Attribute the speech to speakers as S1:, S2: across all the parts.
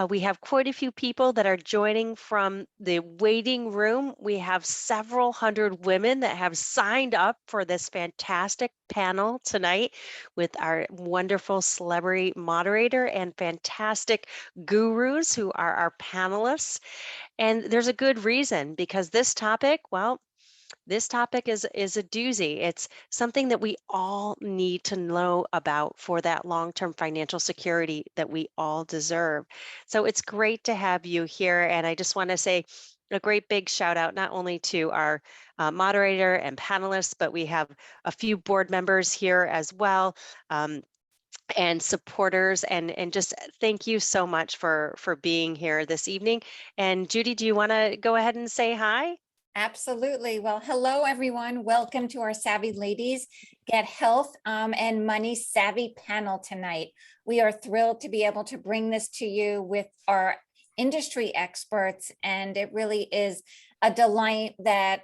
S1: We have quite a few people that are joining from the waiting room. We have several hundred women that have signed up for this fantastic panel tonight with our wonderful celebrity moderator and fantastic gurus who are our panelists. And there's a good reason, because this topic, well, this topic is a doozy. It's something that we all need to know about for that long-term financial security that we all deserve. So it's great to have you here. And I just want to say a great big shout out, not only to our moderator and panelists, but we have a few board members here as well. And supporters, and just thank you so much for being here this evening. And Judy, do you want to go ahead and say hi?
S2: Absolutely. Well, hello, everyone. Welcome to our Savvy Ladies Get Health and Money Savvy panel tonight. We are thrilled to be able to bring this to you with our industry experts, and it really is a delight that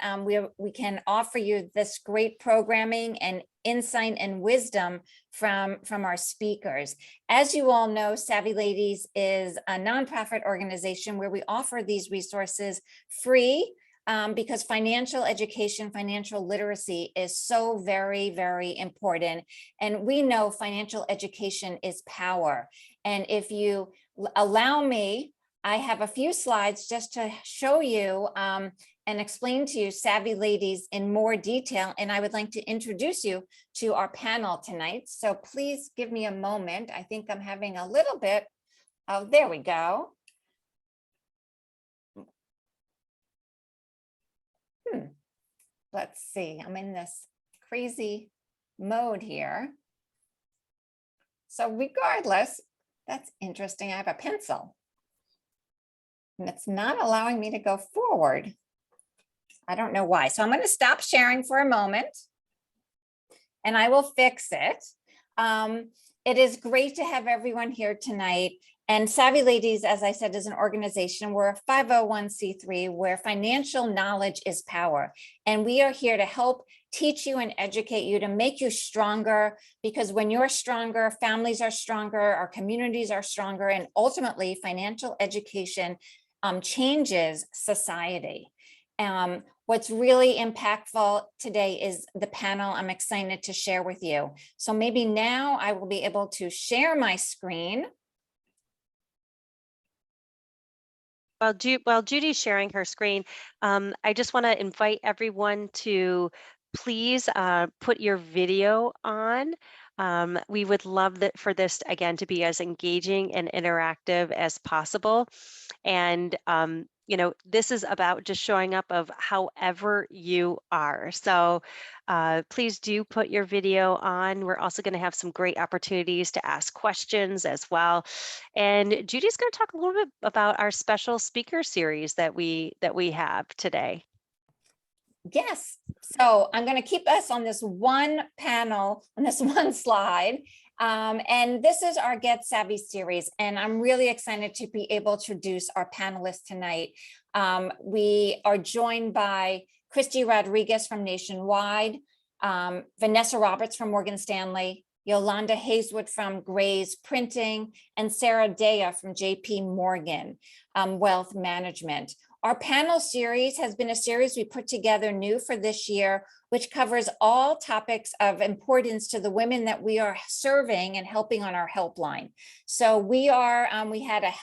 S2: we can offer you this great programming and insight and wisdom from our speakers. As you all know, Savvy Ladies is a nonprofit organization where we offer these resources free, because financial education, financial literacy is so very, very important. And we know financial education is power. And if you allow me, I have a few slides just to show you and explain to you Savvy Ladies in more detail. And I would like to introduce you to our panel tonight. So please give me a moment. I think I'm having a little bit of, there we go. Let's see, I'm in this crazy mode here. So regardless, that's interesting. I have a pencil and it's not allowing me to go forward. I don't know why. So I'm going to stop sharing for a moment and I will fix it. It is great to have everyone here tonight. And Savvy Ladies, as I said, is an organization. We're a 501c3 where financial knowledge is power. And we are here to help teach you and educate you to make you stronger, because when you're stronger, families are stronger, our communities are stronger, and ultimately financial education changes society. What's really impactful today is the panel I'm excited to share with you. So maybe now I will be able to share my screen.
S1: While Judy's sharing her screen, I just want to invite everyone to please put your video on. We would love for this, again, to be as engaging and interactive as possible. And you know, this is about just showing up of however you are. So please do put your video on. We're also going to have some great opportunities to ask questions as well. And Judy's going to talk a little bit about our special speaker series that we have today.
S2: Yes. So I'm going to keep us on this one panel, on this one slide. And this is our Get Savvy series. And I'm really excited to be able to introduce our panelists tonight. We are joined by Kristi Rodriguez from Nationwide, Vanessa Roberts from Morgan Stanley, Yolanda Haynesworth from Gray's Printing, and Sara Daya from JPMorgan Wealth Management. Our panel series has been a series we put together new for this year, which covers all topics of importance to the women that we are serving and helping on our helpline. So we had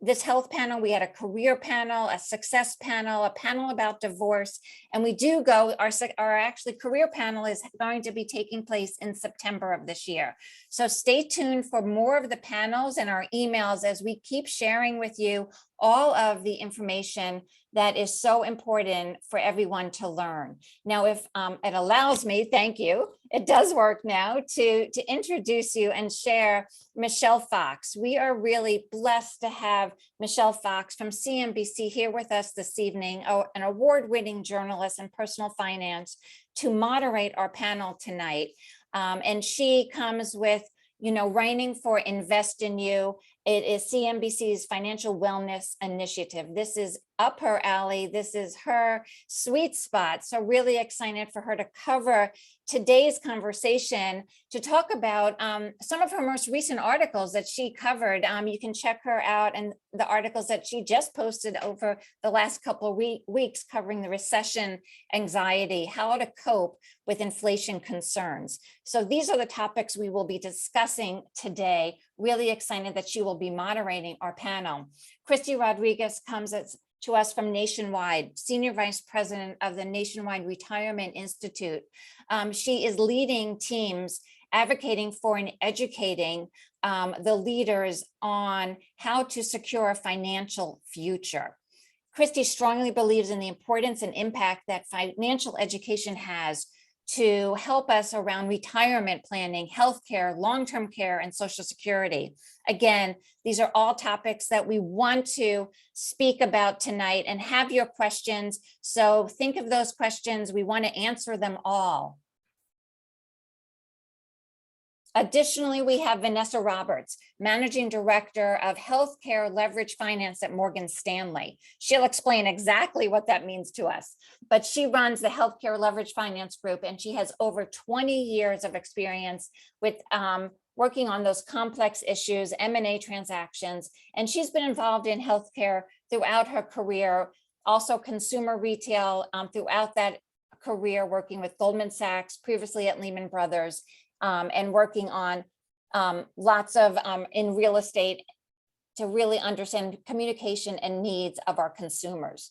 S2: this health panel, we had a career panel, a success panel, a panel about divorce, and we do go, our actually career panel is going to be taking place in September of this year. So stay tuned for more of the panels and our emails as we keep sharing with you all of the information that is so important for everyone to learn. Now, if it allows me, thank you, it does work now, to introduce you and share Michelle Fox. We are really blessed to have Michelle Fox from CNBC here with us this evening, an award-winning journalist in personal finance, to moderate our panel tonight. And she comes with, you know, writing for Invest in You. It is CNBC's financial wellness initiative. This is up her alley. This is her sweet spot. So really excited for her to cover today's conversation, to talk about some of her most recent articles that she covered. You can check her out and the articles that she just posted over the last couple of weeks covering the recession anxiety, how to cope with inflation concerns. So these are the topics we will be discussing today. Really excited that she will be moderating our panel. Kristi Rodriguez comes to us from Nationwide, Senior Vice President of the Nationwide Retirement Institute. She is leading teams advocating for and educating the leaders on how to secure a financial future. Kristi strongly believes in the importance and impact that financial education has to help us around retirement planning, healthcare, long-term care, and Social Security. Again, these are all topics that we want to speak about tonight and have your questions. So think of those questions. We want to answer them all. Additionally, we have Vanessa Roberts, Managing Director of Healthcare Leverage Finance at Morgan Stanley. She'll explain exactly what that means to us, but she runs the Healthcare Leverage Finance Group, and she has over 20 years of experience with working on those complex issues, M&A transactions, and she's been involved in healthcare throughout her career, also consumer retail throughout that career, working with Goldman Sachs, previously at Lehman Brothers, and working on lots of in real estate to really understand communication and needs of our consumers.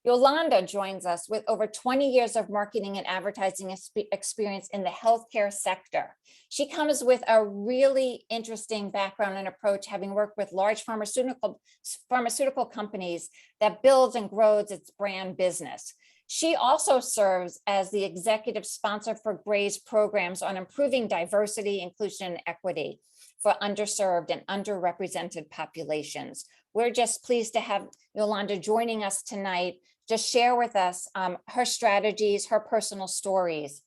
S2: Yolanda joins us with over 20 years of marketing and advertising experience in the healthcare sector. She comes with a really interesting background and approach, having worked with large pharmaceutical companies that builds and grows its brand business. She also serves as the executive sponsor for Gray's programs on improving diversity, inclusion, and equity for underserved and underrepresented populations. We're just pleased to have Yolanda joining us tonight to share with us her strategies, her personal stories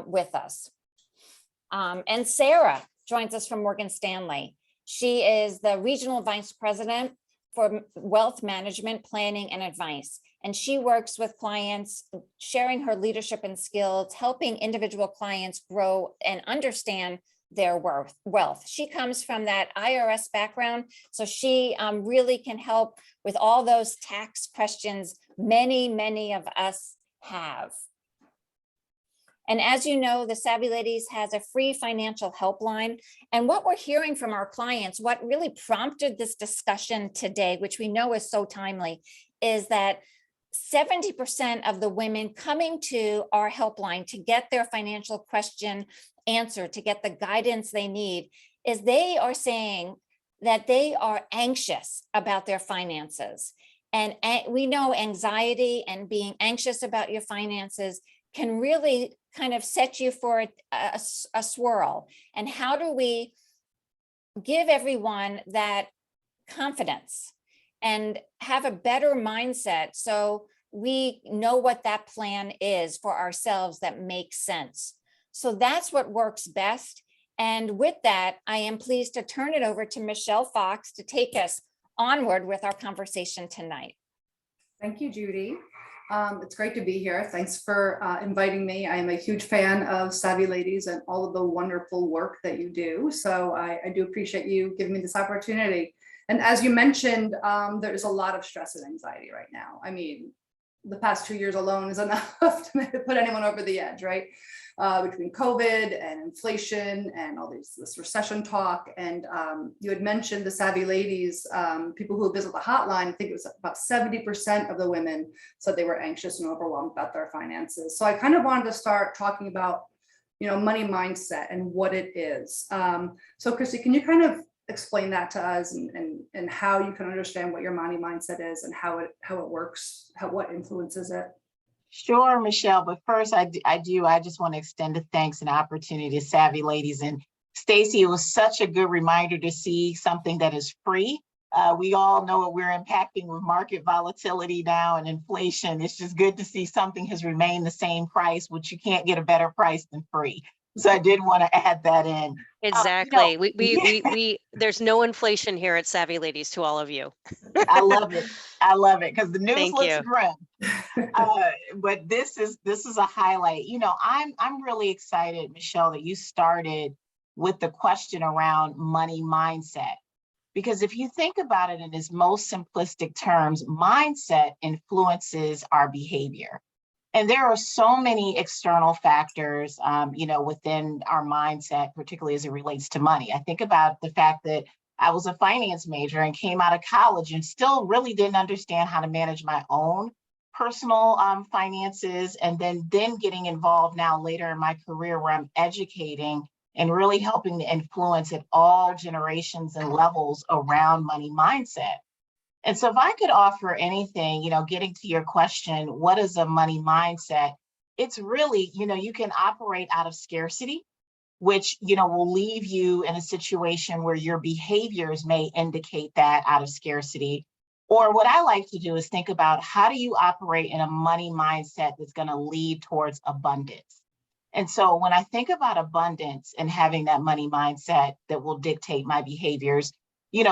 S2: with us. And Sara joins us from Morgan Stanley. She is the Regional Vice President for Wealth Management, Planning, and Advice. And she works with clients, sharing her leadership and skills, helping individual clients grow and understand their wealth. She comes from that IRS background, so she really can help with all those tax questions many of us have. And as you know, the Savvy Ladies has a free financial helpline. And what we're hearing from our clients, what really prompted this discussion today, which we know is so timely, is that 70% of the women coming to our helpline to get their financial question answered, to get the guidance they need, is they are saying that they are anxious about their finances. And we know anxiety and being anxious about your finances can really kind of set you for a swirl. And how do we give everyone that confidence and have a better mindset so we know what that plan is for ourselves that makes sense? So that's what works best. And with that, I am pleased to turn it over to Michelle Fox to take us onward with our conversation tonight.
S3: Thank you, Judy. It's great to be here. Thanks for inviting me. I am a huge fan of Savvy Ladies and all of the wonderful work that you do. So I do appreciate you giving me this opportunity. And as you mentioned, there is a lot of stress and anxiety right now. I mean, the past 2 years alone is enough to put anyone over the edge, right? Between COVID and inflation and all this recession talk. And you had mentioned the Savvy Ladies, people who visit the hotline. I think it was about 70% of the women said they were anxious and overwhelmed about their finances. So I kind of wanted to start talking about, money mindset and what it is. So Kristi, can you kind of explain that to us and how you can understand what your money mindset is and how it works, what influences it?
S4: Sure, Michelle. But first, I just want to extend a thanks and opportunity to Savvy Ladies. And Stacy, it was such a good reminder to see something that is free. We all know what we're impacting with market volatility now and inflation. It's just good to see something has remained the same price, which you can't get a better price than free. So I did want to add that in.
S1: Exactly.
S4: Yeah.
S1: We there's no inflation here at Savvy Ladies, to all of you.
S4: I love it. I love it because the news
S1: Thank
S4: looks
S1: you.
S4: grim. But this is a highlight. I'm really excited, Michelle, that you started with the question around money mindset. Because if you think about it in its most simplistic terms, mindset influences our behavior. And there are so many external factors, within our mindset, particularly as it relates to money. I think about the fact that I was a finance major and came out of college and still really didn't understand how to manage my own personal finances. And then getting involved now later in my career where I'm educating and really helping to influence at all generations and levels around money mindset. And so if I could offer anything, getting to your question, what is a money mindset? It's really, you can operate out of scarcity, which, will leave you in a situation where your behaviors may indicate that out of scarcity. Or what I like to do is think about how do you operate in a money mindset that's going to lead towards abundance? And so when I think about abundance and having that money mindset that will dictate my behaviors,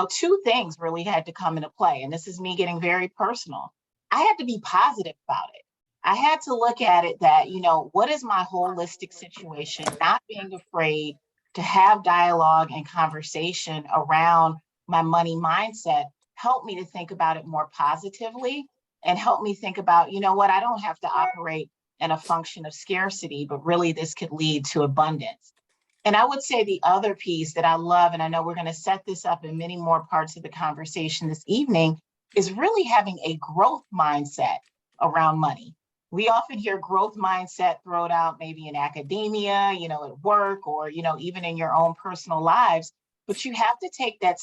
S4: two things really had to come into play. And this is me getting very personal. I had to be positive about it. I had to look at it that, what is my holistic situation, not being afraid to have dialogue and conversation around my money mindset, help me to think about it more positively and help me think about, what, I don't have to operate in a function of scarcity, but really this could lead to abundance. And I would say the other piece that I love, and I know we're going to set this up in many more parts of the conversation this evening, is really having a growth mindset around money. We often hear growth mindset thrown out maybe in academia, at work, or, even in your own personal lives. But you have to take that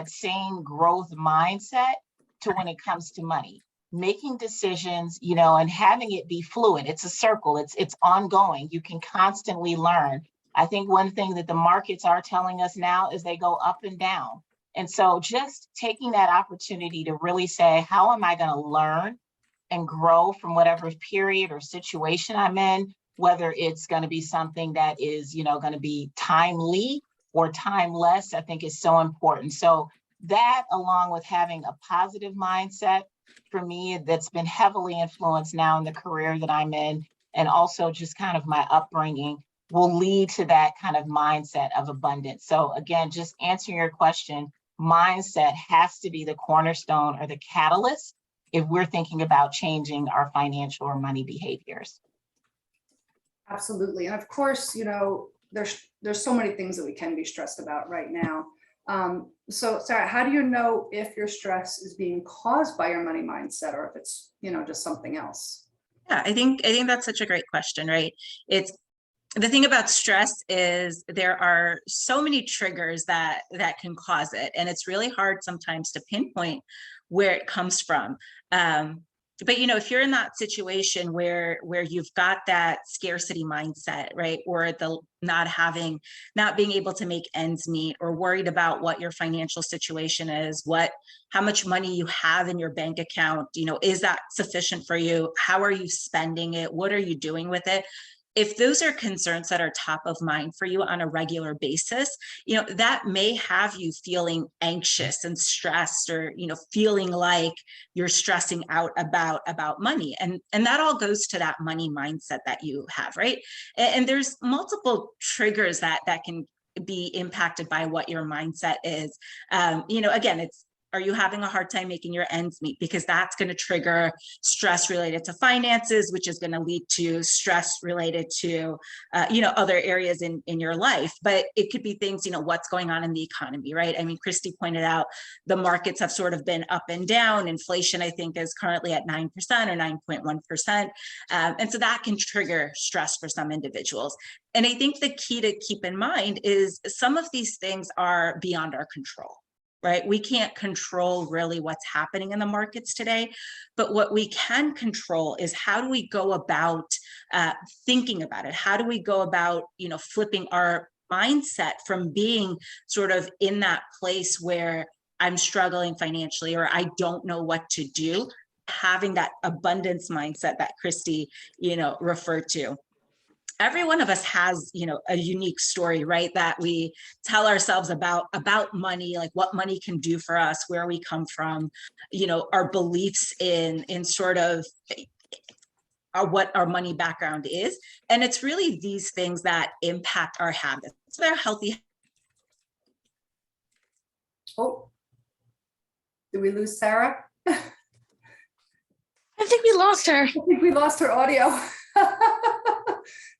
S4: same growth mindset to when it comes to money. Making decisions, and having it be fluid. It's a circle. It's ongoing. You can constantly learn. I think one thing that the markets are telling us now is they go up and down. And so just taking that opportunity to really say, how am I going to learn and grow from whatever period or situation I'm in, whether it's going to be something that is, going to be timely or timeless, I think is so important. So that, along with having a positive mindset, for me, that's been heavily influenced now in the career that I'm in, and also just kind of my upbringing, will lead to that kind of mindset of abundance. So again, just answering your question, mindset has to be the cornerstone or the catalyst if we're thinking about changing our financial or money behaviors.
S3: Absolutely. And of course, there's so many things that we can be stressed about right now. So Sara, how do you know if your stress is being caused by your money mindset or if it's, just something else?
S5: Yeah, I think that's such a great question, right? It's the thing about stress is there are so many triggers that can cause it, and it's really hard sometimes to pinpoint where it comes from. But if you're in that situation where you've got that scarcity mindset, right, or the not being able to make ends meet, or worried about what your financial situation is, how much money you have in your bank account, is that sufficient for you? How are you spending it? What are you doing with it? If those are concerns that are top of mind for you on a regular basis, that may have you feeling anxious and stressed, or, feeling like you're stressing out about money. And that all goes to that money mindset that you have, right? And there's multiple triggers that can be impacted by what your mindset is. Again, are you having a hard time making your ends meet? Because that's going to trigger stress related to finances, which is going to lead to stress related to, other areas in your life. But it could be things, what's going on in the economy, right? I mean, Kristi pointed out the markets have sort of been up and down. Inflation, I think, is currently at 9% or 9.1%. And so that can trigger stress for some individuals. And I think the key to keep in mind is some of these things are beyond our control. Right? We can't control really what's happening in the markets today, but what we can control is how do we go about thinking about it? How do we go about, flipping our mindset from being sort of in that place where I'm struggling financially or I don't know what to do, having that abundance mindset that Kristi, referred to. every one of us has, a unique story, right? That we tell ourselves about money, like what money can do for us, where we come from, our beliefs in sort of what our money background is. And it's really these things that impact our habits. So they're healthy.
S3: Oh, did we lose Sara?
S1: I think we lost her.
S3: I think we lost her audio.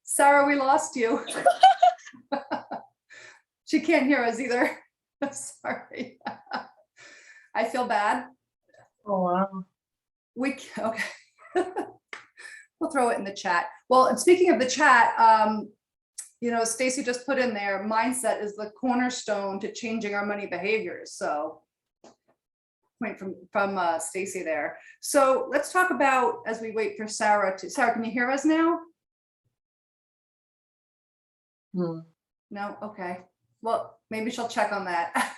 S3: Sara, we lost you. She can't hear us either. Sorry. I feel bad.
S4: Oh, wow.
S3: Okay. We'll throw it in the chat. Well, and speaking of the chat, Stacy just put in there, mindset is the cornerstone to changing our money behaviors. So point from Stacy there. So let's talk about, as we wait for Sara, can you hear us now? No, okay. Well, maybe she'll check on that.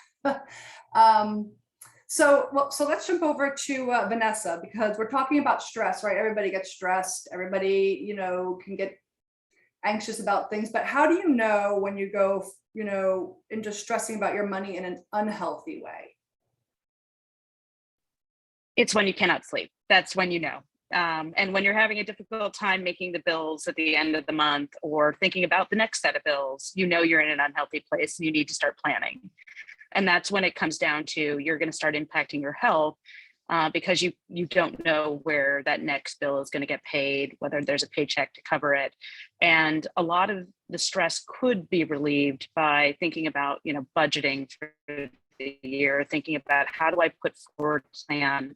S3: So let's jump over to Vanessa, because we're talking about stress, right? Everybody gets stressed. Everybody, can get anxious about things. But how do you know when you go, into stressing about your money in an unhealthy way?
S6: It's when you cannot sleep. That's when you know. And when you're having a difficult time making the bills at the end of the month or thinking about the next set of bills, you're in an unhealthy place and you need to start planning. And that's when it comes down to you're going to start impacting your health because you don't know where that next bill is going to get paid, whether there's a paycheck to cover it. And a lot of the stress could be relieved by thinking about, budgeting for the year, thinking about how do I put forward a plan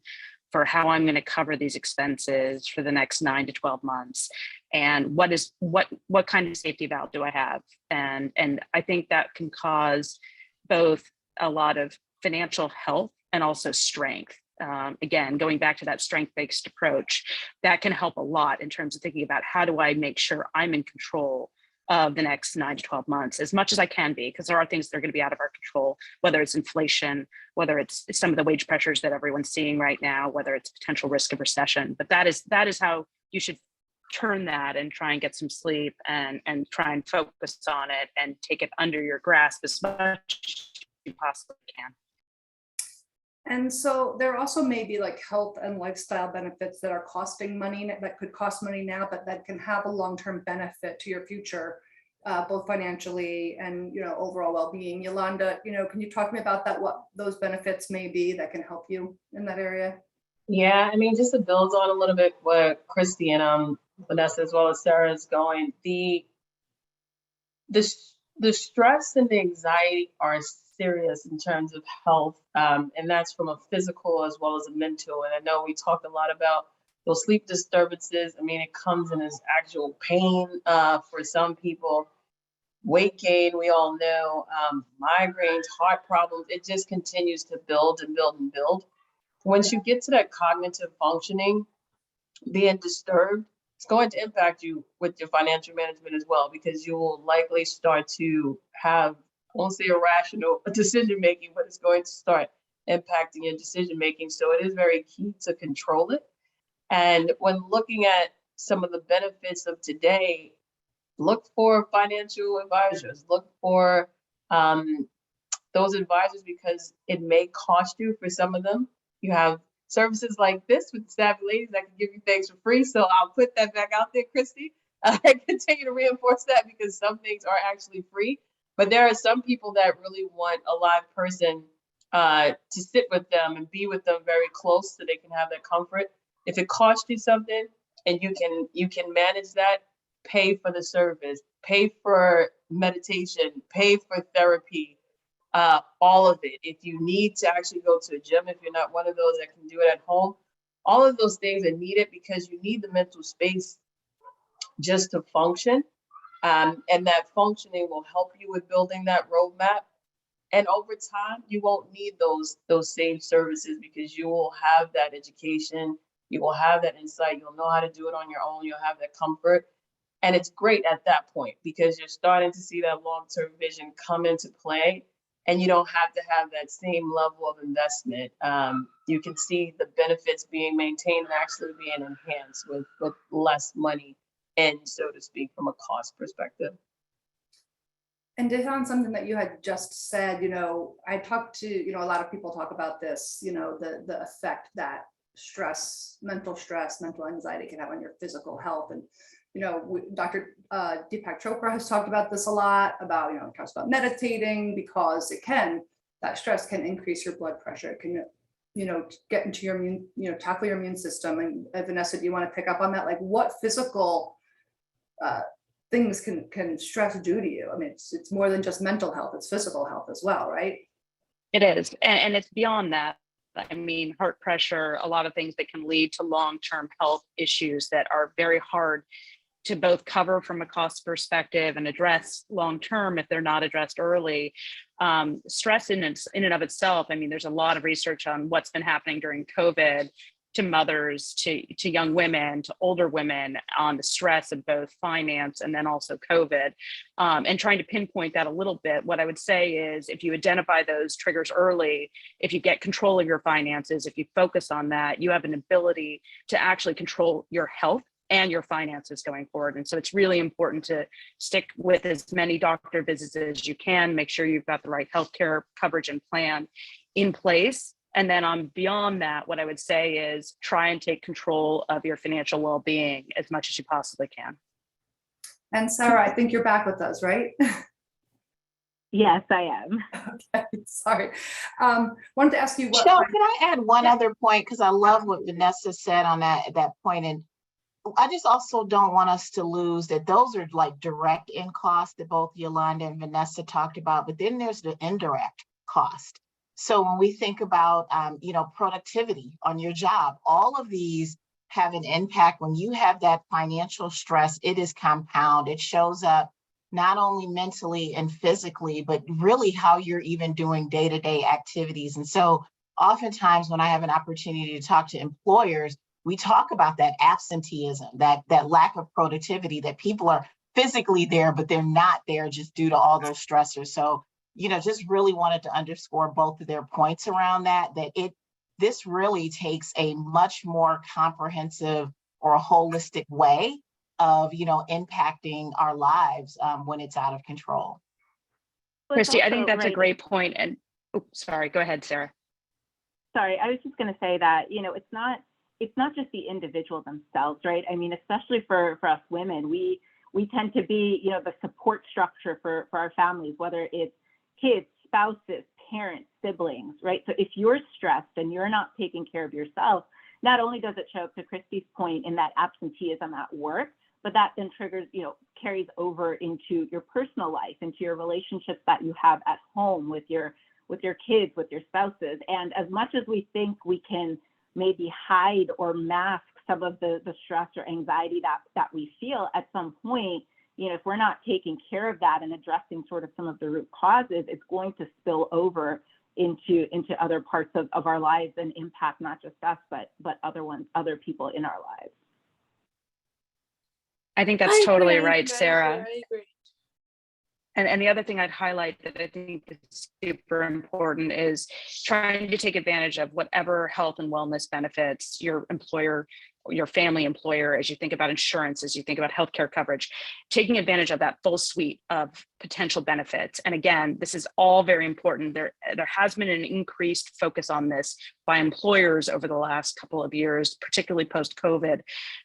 S6: for how I'm going to cover these expenses for the next 9 to 12 months, and what kind of safety valve do I have? And I think that can cause both a lot of financial health and also strength. Again, going back to that strength-based approach, that can help a lot in terms of thinking about how do I make sure I'm in control of the next 9 to 12 months as much as I can be, because there are things that are going to be out of our control, whether it's inflation, whether it's some of the wage pressures that everyone's seeing right now, whether it's potential risk of recession. But that is how you should turn that and try and get some sleep and try and focus on it and take it under your grasp as much as you possibly can.
S3: And so there also may be like health and lifestyle benefits that are costing money, that could cost money now, but that can have a long-term benefit to your future, both financially and overall well-being. Yolanda, can you talk to me about that? What those benefits may be that can help you in that area?
S7: Yeah, I mean, just to build on a little bit what Kristi and Vanessa as well as Sara is going, the stress and the anxiety are serious in terms of health, and that's from a physical as well as a mental. And I know we talked a lot about those sleep disturbances. I mean, it comes in as actual pain for some people, weight gain, we all know, migraines, heart problems. It just continues to build and build and build. Once you get to that cognitive functioning being disturbed, it's going to impact you with your financial management as well, because you will likely start to have, I won't say irrational decision making, but it's going to start impacting your decision making. So it is very key to control it. And when looking at some of the benefits of today, look for financial advisors, look for those advisors, because it may cost you for some of them. You have services like this with Savvy Ladies that can give you things for free. So I'll put that back out there, Kristi. I continue to reinforce that, because some things are actually free. But there are some people that really want a live person to sit with them and be with them very close so they can have that comfort. If it costs you something and you can manage that, pay for the service, pay for meditation, pay for therapy, all of it. If you need to actually go to a gym, if you're not one of those that can do it at home, all of those things are needed, because you need the mental space just to function. And that functioning will help you with building that roadmap. And over time, you won't need those same services, because you will have that education, you will have that insight, you'll know how to do it on your own, you'll have that comfort. And it's great at that point, because you're starting to see that long-term vision come into play, and you don't have to have that same level of investment. You can see the benefits being maintained and actually being enhanced with less money end, so to speak, from a cost perspective.
S3: And to hit on something that you had just said, I talked to, a lot of people talk about this, the effect that stress, mental anxiety can have on your physical health. And, Dr. Deepak Chopra has talked about this a lot, about, talks about meditating, because that stress can increase your blood pressure. It can, get into your immune, tackle your immune system. And Vanessa, do you want to pick up on that? Like, what physical things can stress do to you? I mean, it's more than just mental health, it's physical health as well, right?
S6: It is. And it's beyond that. I mean, heart pressure, a lot of things that can lead to long-term health issues that are very hard to both cover from a cost perspective and address long-term if they're not addressed early. Stress in and of itself, I mean, there's a lot of research on what's been happening during COVID to mothers, to young women, to older women, on the stress of both finance and then also COVID. And trying to pinpoint that a little bit, what I would say is, if you identify those triggers early, if you get control of your finances, if you focus on that, you have an ability to actually control your health and your finances going forward. And so it's really important to stick with as many doctor visits as you can, make sure you've got the right healthcare coverage and plan in place. And then on beyond that, what I would say is try and take control of your financial well-being as much as you possibly can.
S3: And Sara, I think you're back with us, right?
S8: Yes, I am.
S3: Okay, sorry. Wanted to ask you what.
S4: Michelle, can I add one other point? Because I love what Vanessa said on that point. And I just also don't want us to lose that those are like direct in cost that both Yolanda and Vanessa talked about, but then there's the indirect cost. So when we think about, productivity on your job, all of these have an impact. When you have that financial stress, it is compound. It shows up not only mentally and physically, but really how you're even doing day-to-day activities. And so oftentimes when I have an opportunity to talk to employers, we talk about that absenteeism, that lack of productivity, that people are physically there, but they're not there just due to all those stressors. So, just really wanted to underscore both of their points around that this really takes a much more comprehensive or a holistic way of, impacting our lives when it's out of control.
S6: Kristi, I think that's a great point. And sorry, go ahead, Sara.
S8: Sorry, I was just going to say that, it's not just the individual themselves, right? I mean, especially for us women, we tend to be, the support structure for our families, whether it's kids, spouses, parents, siblings, right? So if you're stressed and you're not taking care of yourself, not only does it show up to Kristi's point in that absenteeism at work, but that then triggers, carries over into your personal life, into your relationships that you have at home with your kids, with your spouses. And as much as we think we can maybe hide or mask some of the stress or anxiety that we feel, at some point, if we're not taking care of that and addressing sort of some of the root causes, it's going to spill over into other parts of our lives and impact not just us, but other people in our lives.
S6: I think that's totally right, Sara. I agree. And the other thing I'd highlight that I think is super important is trying to take advantage of whatever health and wellness benefits your employer, your family employer, as you think about insurance, as you think about healthcare coverage, taking advantage of that full suite of potential benefits. And again, this is all very important. There has been an increased focus on this by employers over the last couple of years, particularly post-COVID,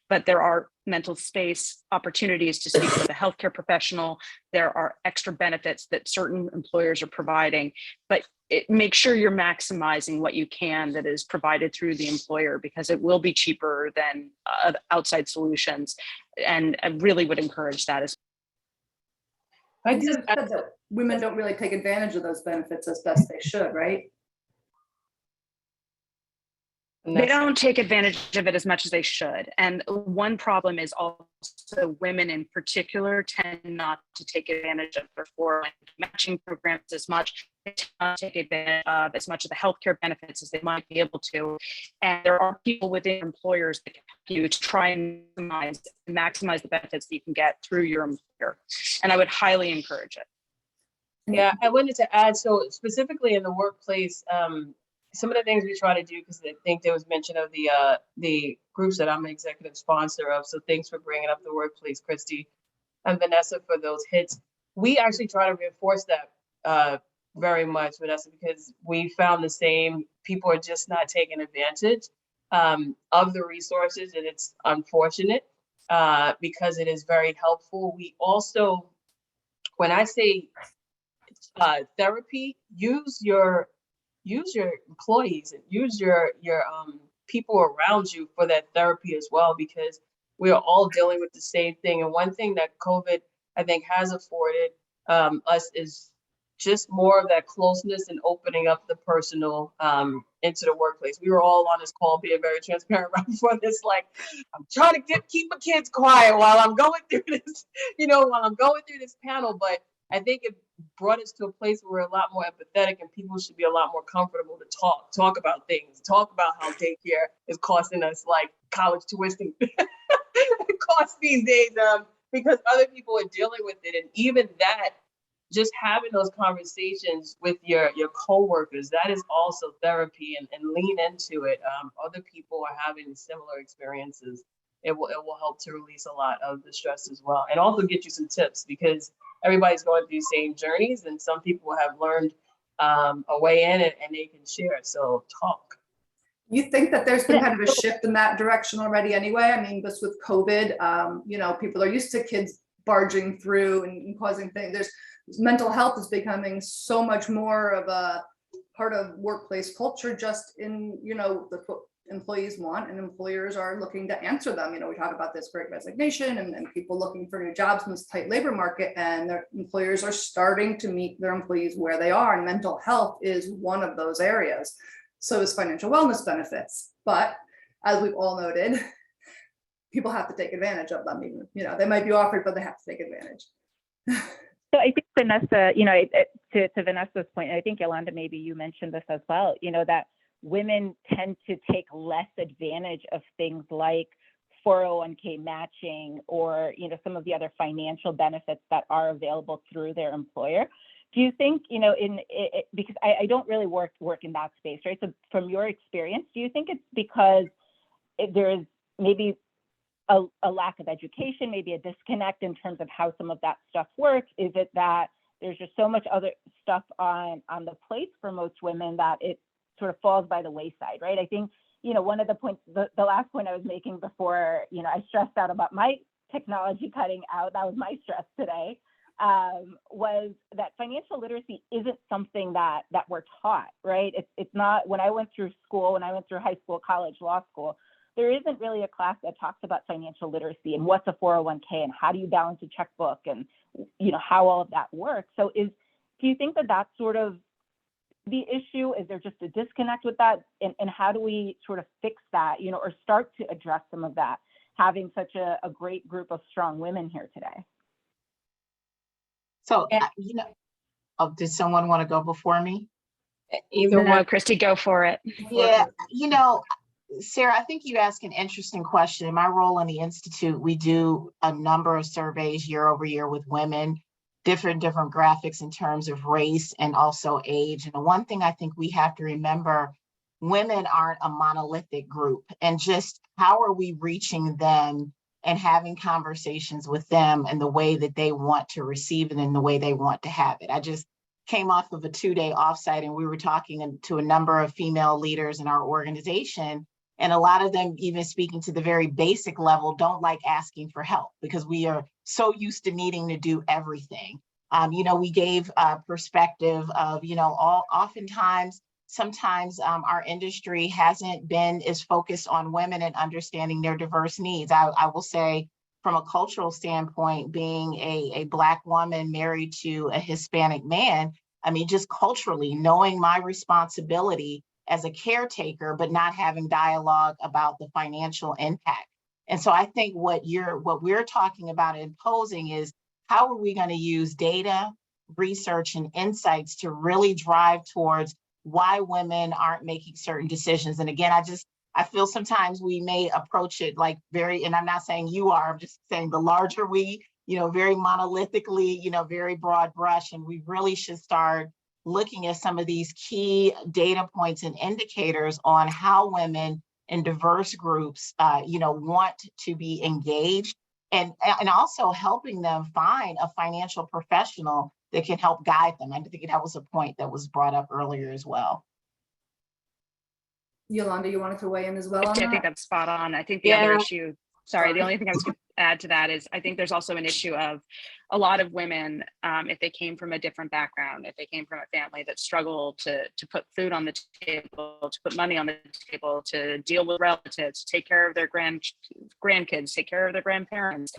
S6: but there are mental space opportunities to speak with a healthcare professional. There are extra benefits that certain employers are providing, but make sure you're maximizing what you can that is provided through the employer, because it will be cheaper than outside solutions. And I really would encourage that.
S3: I just said that women don't really take advantage of those benefits as best they should, right?
S6: They don't take advantage of it as much as they should. And one problem is also women in particular tend not to take advantage of their 401k matching programs as much. They tend not to take advantage of as much of the healthcare benefits as they might be able to. And there are people within employers that can help you to try and maximize the benefits that you can get through your employer. And I would highly encourage it.
S7: Yeah, I wanted to add, so specifically in the workplace, some of the things we try to do, because I think there was mention of the groups that I'm an executive sponsor of. So thanks for bringing up the workplace, Kristi and Vanessa, for those hits. We actually try to reinforce that very much, Vanessa, because we found the same. People are just not taking advantage of the resources, and it's unfortunate because it is very helpful. We also, when I say therapy, use your employees and use your people around you for that therapy as well, because we are all dealing with the same thing. And one thing that COVID, I think, has afforded us is just more of that closeness and opening up the personal into the workplace. We were all on this call being very transparent right before this, like, I'm trying to keep my kids quiet while I'm going through this, while I'm going through this panel. But I think it brought us to a place where we're a lot more empathetic, and people should be a lot more comfortable to talk about things, talk about how daycare is costing us like college tuition costs these days, because other people are dealing with it. And even that, just having those conversations with your coworkers, that is also therapy, and lean into it. Other people are having similar experiences. It will help to release a lot of the stress as well, and also get you some tips, because everybody's going through the same journeys, and some people have learned a way in it, and they can share. So talk.
S3: You think that there's been kind of a shift in that direction already anyway? I mean, just with COVID, people are used to kids barging through and causing things. Mental health is becoming so much more of a part of workplace culture, just in, the employees want, and employers are looking to answer them. We talk about this great resignation and people looking for new jobs in this tight labor market, and their employers are starting to meet their employees where they are. And mental health is one of those areas. So is financial wellness benefits. But as we've all noted, people have to take advantage of them. Even, they might be offered, but they have to take advantage.
S8: So I think Vanessa, to Vanessa's point, I think Yolanda, maybe you mentioned this as well, that women tend to take less advantage of things like 401k matching or, some of the other financial benefits that are available through their employer. Do you think, because I don't really work in that space, right? So from your experience, do you think it's because there's maybe a lack of education, maybe a disconnect in terms of how some of that stuff works? Is it that there's just so much other stuff on the plate for most women that it sort of falls by the wayside, right? I think, one of the points, the last point I was making before, I stressed out about my technology cutting out, that was my stress today, was that financial literacy isn't something that we're taught, right? It's not, when I went through school, when I went through high school, college, law school, there isn't really a class that talks about financial literacy and what's a 401k and how do you balance a checkbook and, how all of that works. So do you think that that's sort of the issue? Is there just a disconnect with that? And how do we sort of fix that, or start to address some of that, having such a great group of strong women here today?
S4: So, did someone want to go before me?
S6: Either one, Kristi, go for it.
S4: Yeah, Sara, I think you asked an interesting question. In my role in the Institute, we do a number of surveys year over year with women, different graphics in terms of race and also age. And the one thing I think we have to remember, women aren't a monolithic group, and just how are we reaching them and having conversations with them in the way that they want to receive it and the way they want to have it. I just came off of a 2-day offsite, and we were talking to a number of female leaders in our organization. And a lot of them, even speaking to the very basic level, don't like asking for help because we are so used to needing to do everything. We gave a perspective of, sometimes our industry hasn't been as focused on women and understanding their diverse needs. I will say, from a cultural standpoint, being a Black woman married to a Hispanic man, just culturally knowing my responsibility as a caretaker, but not having dialogue about the financial impact. And so I think what we're talking about imposing is, how are we going to use data, research, and insights to really drive towards why women aren't making certain decisions? And again, I feel sometimes we may approach it like and I'm not saying you are, I'm just saying the larger we, very monolithically, very broad brush, and we really should start looking at some of these key data points and indicators on how women in diverse groups, want to be engaged, and also helping them find a financial professional that can help guide them. I think that was a point that was brought up earlier as well.
S3: Yolanda, you wanted to weigh in as well on
S6: I think
S3: that?
S6: that's spot on. I think the other issue, sorry, the
S3: Sorry.
S6: only thing I was going to add to that is I think there's also an issue of a lot of women, if they came from a different background, if they came from a family that struggled to put food on the table, to put money on the table, to deal with relatives, to take care of their grandkids, take care of their grandparents,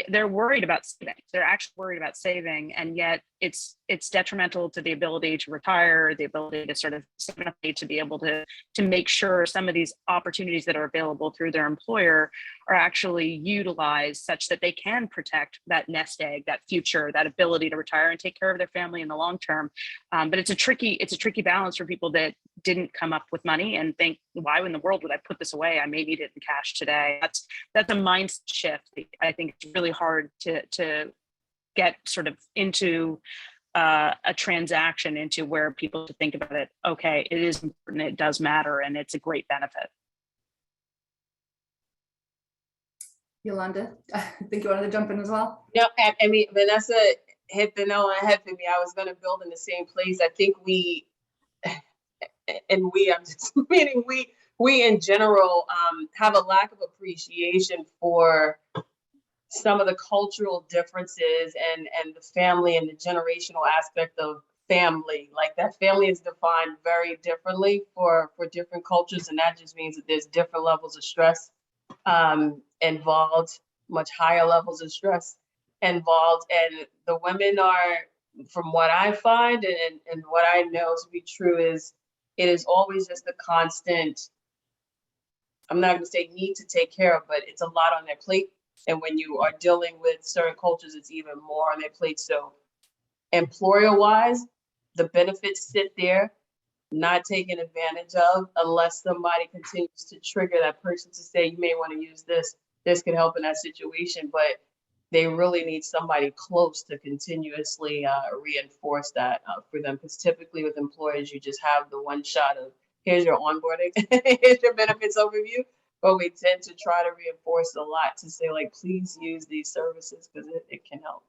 S6: they're worried about saving. They're actually worried about saving, and yet it's detrimental to the ability to retire, the ability to sort of to be able to make sure some of these opportunities that are available through their employer are actually utilized such that they can protect that nest egg, that future, that ability to retire and take care of their family in the long term. But it's a tricky balance for people that didn't come up with money and think, why in the world would I put this away? I may need it in cash today. That's a mindset shift. I think it's really hard to get sort of into a transaction into where people to think about it. Okay, it is important, it does matter, and it's a great benefit.
S3: Yolanda, I think you wanted to jump in as well.
S7: No, I mean, Vanessa hit the nail on the head for me. I was going to build in the same place. I think I'm just meaning we in general have a lack of appreciation for some of the cultural differences and the family and the generational aspect of family. Like that family is defined very differently for different cultures, and that just means that there's different levels of stress involved, much higher levels of stress involved. And the women are, from what I find and what I know to be true, is it is always just a constant, I'm not going to say need to take care of, but it's a lot on their plate. And when you are dealing with certain cultures, it's even more on their plate. So employer-wise, the benefits sit there, not taken advantage of, unless somebody continues to trigger that person to say, you may want to use this. This could help in that situation. But they really need somebody close to continuously reinforce that for them. Because typically with employers, you just have the one shot of, here's your onboarding, here's your benefits overview. But we tend to try to reinforce a lot to say, like, please use these services because it can help.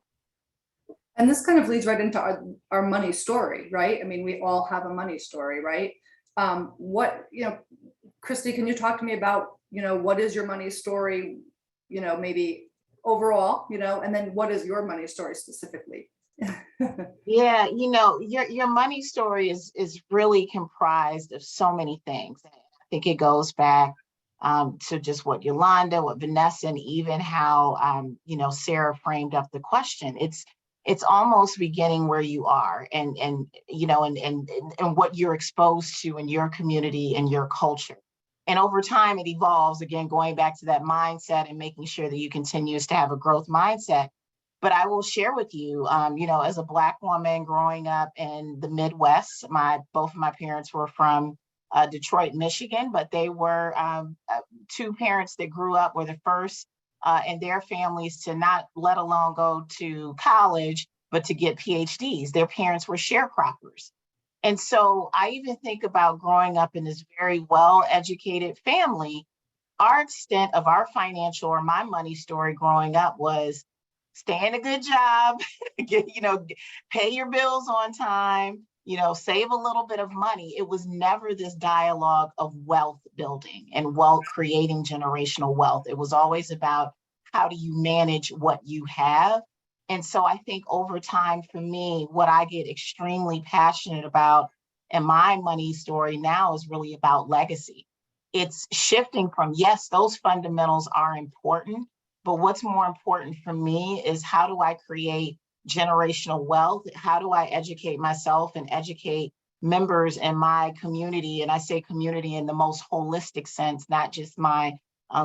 S3: And this kind of leads right into our money story, right? I mean, we all have a money story, right? Kristi, can you talk to me about, what is your money story, maybe overall, and then what is your money story specifically?
S4: Yeah, your money story is really comprised of so many things. I think it goes back to just what Yolanda, what Vanessa, and even how Sara framed up the question. It's almost beginning where you are and what you're exposed to in your community and your culture. And over time, it evolves, again, going back to that mindset and making sure that you continues to have a growth mindset. But I will share with you, as a Black woman growing up in the Midwest, both of my parents were from Detroit, Michigan, but they were two parents that grew up, were the first in their families to not let alone go to college, but to get PhDs. Their parents were sharecroppers. And so I even think about growing up in this very well-educated family. Our extent of our financial or my money story growing up was stay in a good job, pay your bills on time, save a little bit of money. It was never this dialogue of wealth building and wealth creating generational wealth. It was always about how do you manage what you have. And so I think over time for me, what I get extremely passionate about in my money story now is really about legacy. It's shifting from, yes, those fundamentals are important, but what's more important for me is how do I create generational wealth? How do I educate myself and educate members in my community? And I say community in the most holistic sense, not just my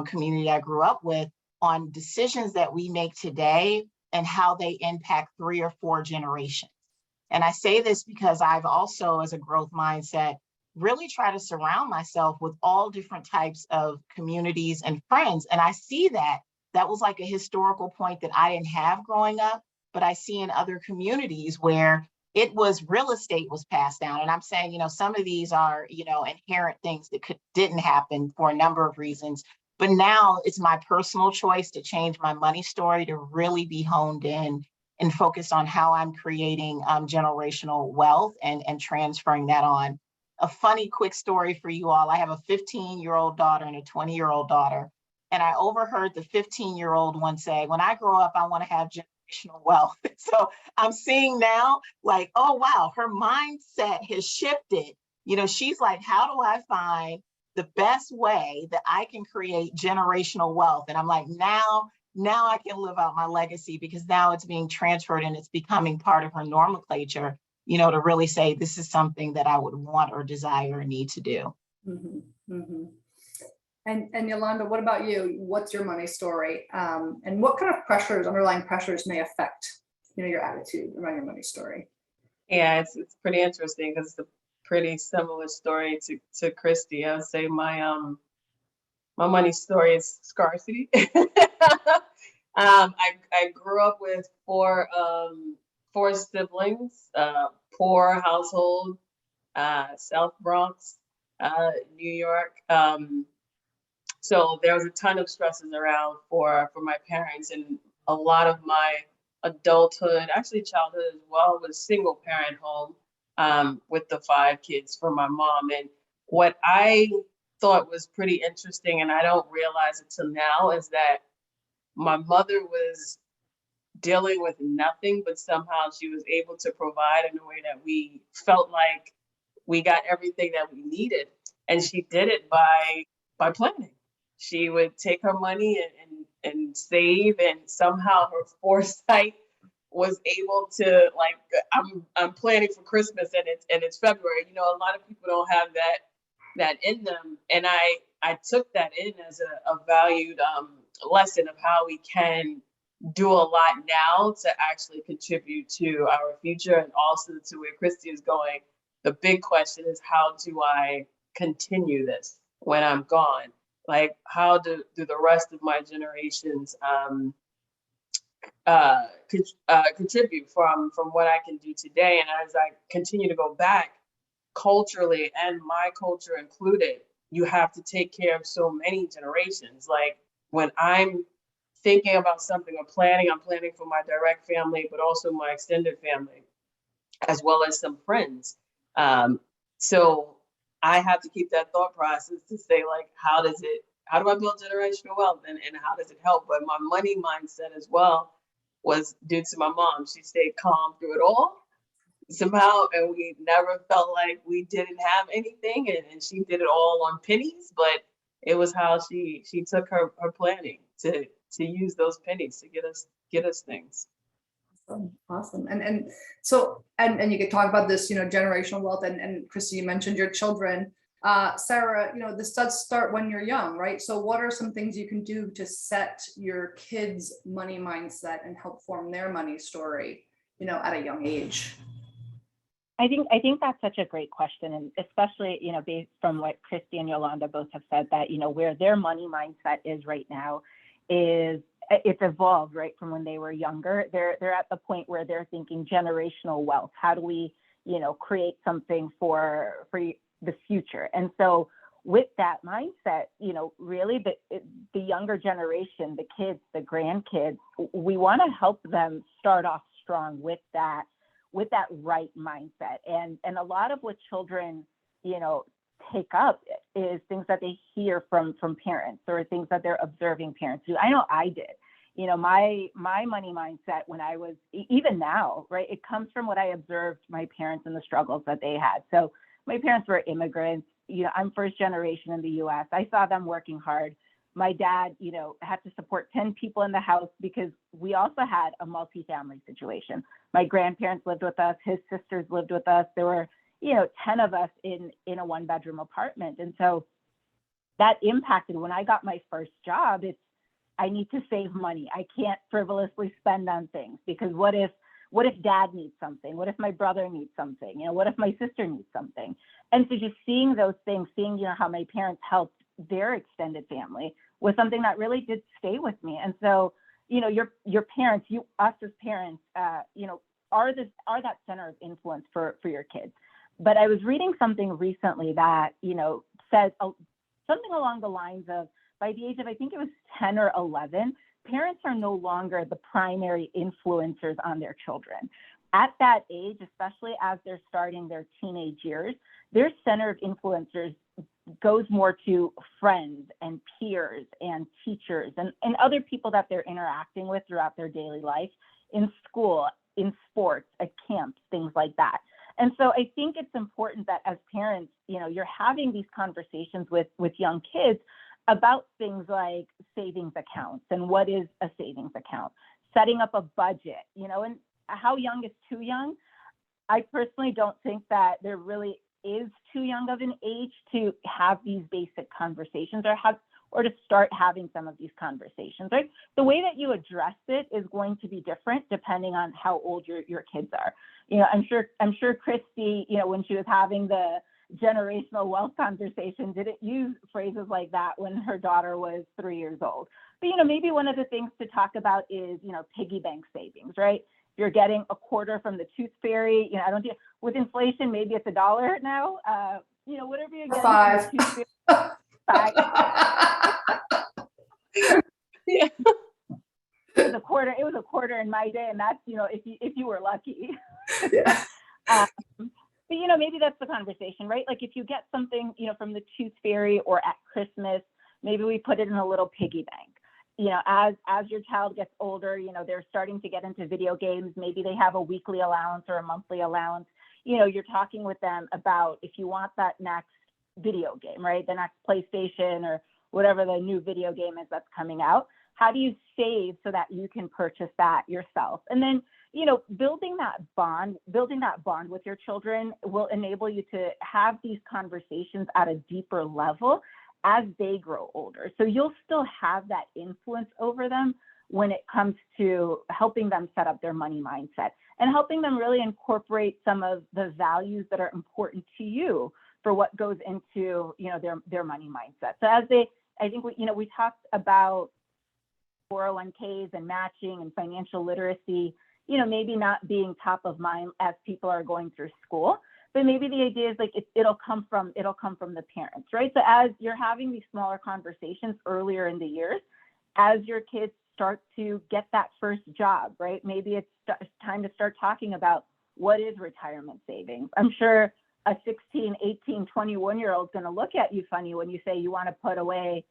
S4: community I grew up with, on decisions that we make today and how they impact 3 or 4 generations. And I say this because I've also, as a growth mindset, really try to surround myself with all different types of communities and friends. And I see that was like a historical point that I didn't have growing up, but I see in other communities where it was real estate was passed down. And I'm saying, some of these are, inherent things that didn't happen for a number of reasons. But now it's my personal choice to change my money story to really be honed in and focus on how I'm creating generational wealth and transferring that on. A funny quick story for you all. I have a 15-year-old daughter and a 20-year-old daughter. And I overheard the 15-year-old one say, when I grow up, I want to have generational wealth. So I'm seeing now like, oh, wow, her mindset has shifted. She's like, how do I find the best way that I can create generational wealth? And I'm like, now I can live out my legacy, because now it's being transferred and it's becoming part of her nomenclature, to really say, this is something that I would want or desire or need to do.
S3: Mm-hmm, mm-hmm. And Yolanda, what about you? What's your money story? And what kind of underlying pressures may affect, your attitude around your money story?
S7: Yeah, it's pretty interesting because it's a pretty similar story to Kristi. I would say my money story is scarcity. I grew up with four siblings, poor household, South Bronx, New York. So there was a ton of stresses around for my parents, and a lot of my adulthood, actually childhood as well, was single parent home with the 5 kids for my mom. And what I thought was pretty interesting, and I don't realize it till now, is that my mother was dealing with nothing, but somehow she was able to provide in a way that we felt like we got everything that we needed. And she did it by planning. She would take her money and save, and somehow her foresight was able to, like, I'm planning for Christmas and it's February. A lot of people don't have that in them, and I took that in as a valued lesson of how we can do a lot now to actually contribute to our future, and also to where Kristi is going. The big question is, how do I continue this when I'm gone? Like, how do the rest of my generations contribute from what I can do today? And as I continue to go back, culturally, and my culture included, you have to take care of so many generations. Like, when I'm thinking about something or planning, I'm planning for my direct family, but also my extended family, as well as some friends. So I have to keep that thought process to say, like, how do I build generational wealth, and how does it help? But my money mindset as well was due to my mom. She stayed calm through it all somehow, and we never felt like we didn't have anything, and she did it all on pennies, but it was how she took her planning to use those pennies to get us things.
S3: Awesome. And so you could talk about this, generational wealth, and Kristi, you mentioned your children. Sara, this does start when you're young, right? So what are some things you can do to set your kids' money mindset and help form their money story, at a young age?
S8: I think that's such a great question, and especially, based from what Kristi and Yolanda both have said, that, where their money mindset is right now is it's evolved, right, from when they were younger. They're at the point where they're thinking generational wealth. How do we, create something for the future? And so with that mindset, really the younger generation, the kids, the grandkids, we want to help them start off strong with that right mindset. And a lot of what children, take up is things that they hear from parents, or things that they're observing parents do. I know I did. My money mindset when I was, even now, right, it comes from what I observed my parents and the struggles that they had. So my parents were immigrants. I'm first generation in the US. I saw them working hard. My dad, had to support 10 people in the house because we also had a multi-family situation. My grandparents lived with us, his sisters lived with us. There were, 10 of us in a 1-bedroom apartment. And so that impacted when I got my first job. I need to save money. I can't frivolously spend on things, because what if dad needs something? What if my brother needs something? What if my sister needs something? And so just seeing those things, seeing, how my parents helped their extended family was something that really did stay with me. And so, your parents, us as parents, are that center of influence for your kids. But I was reading something recently that, says something along the lines of, by the age of, I think it was 10 or 11, parents are no longer the primary influencers on their children. At that age, especially as they're starting their teenage years, their center of influencers goes more to friends and peers and teachers and other people that they're interacting with throughout their daily life, in school, in sports, at camps, things like that. And so I think it's important that as parents, you're having these conversations with young kids about things like savings accounts and what is a savings account, setting up a budget, and how young is too young. I personally don't think that there really is too young of an age to have these basic conversations or to start having some of these conversations, right? The way that you address it is going to be different depending on how old your kids are. I'm sure Kristi, when she was having the generational wealth conversation, didn't use phrases like that when her daughter was 3 years old. But, maybe one of the things to talk about is, piggy bank savings, right? You're getting a quarter from the tooth fairy. I don't think with inflation, maybe it's $1 now. Whatever you're getting
S3: $5.
S8: from the tooth fairy, $5.
S7: Yeah.
S8: It was a quarter in my day, and that's if you were lucky.
S3: Yeah.
S8: But maybe that's the conversation, right? Like if you get something from the tooth fairy or at Christmas, maybe we put it in a little piggy bank. As your child gets older, they're starting to get into video games. Maybe they have a weekly allowance or a monthly allowance. You're talking with them about if you want that next video game, right? The next PlayStation or whatever the new video game is that's coming out. How do you save so that you can purchase that yourself? And then, building that bond with your children will enable you to have these conversations at a deeper level as they grow older. So you'll still have that influence over them when it comes to helping them set up their money mindset and helping them really incorporate some of the values that are important to you for what goes into, their money mindset. So I think we talked about 401ks and matching and financial literacy, maybe not being top of mind as people are going through school, but maybe the idea is like it'll come from the parents, right? So as you're having these smaller conversations earlier in the years, as your kids start to get that first job, right? Maybe it's time to start talking about what is retirement savings. I'm sure a 16, 18, 21-year-old is going to look at you funny when you say you want to put away,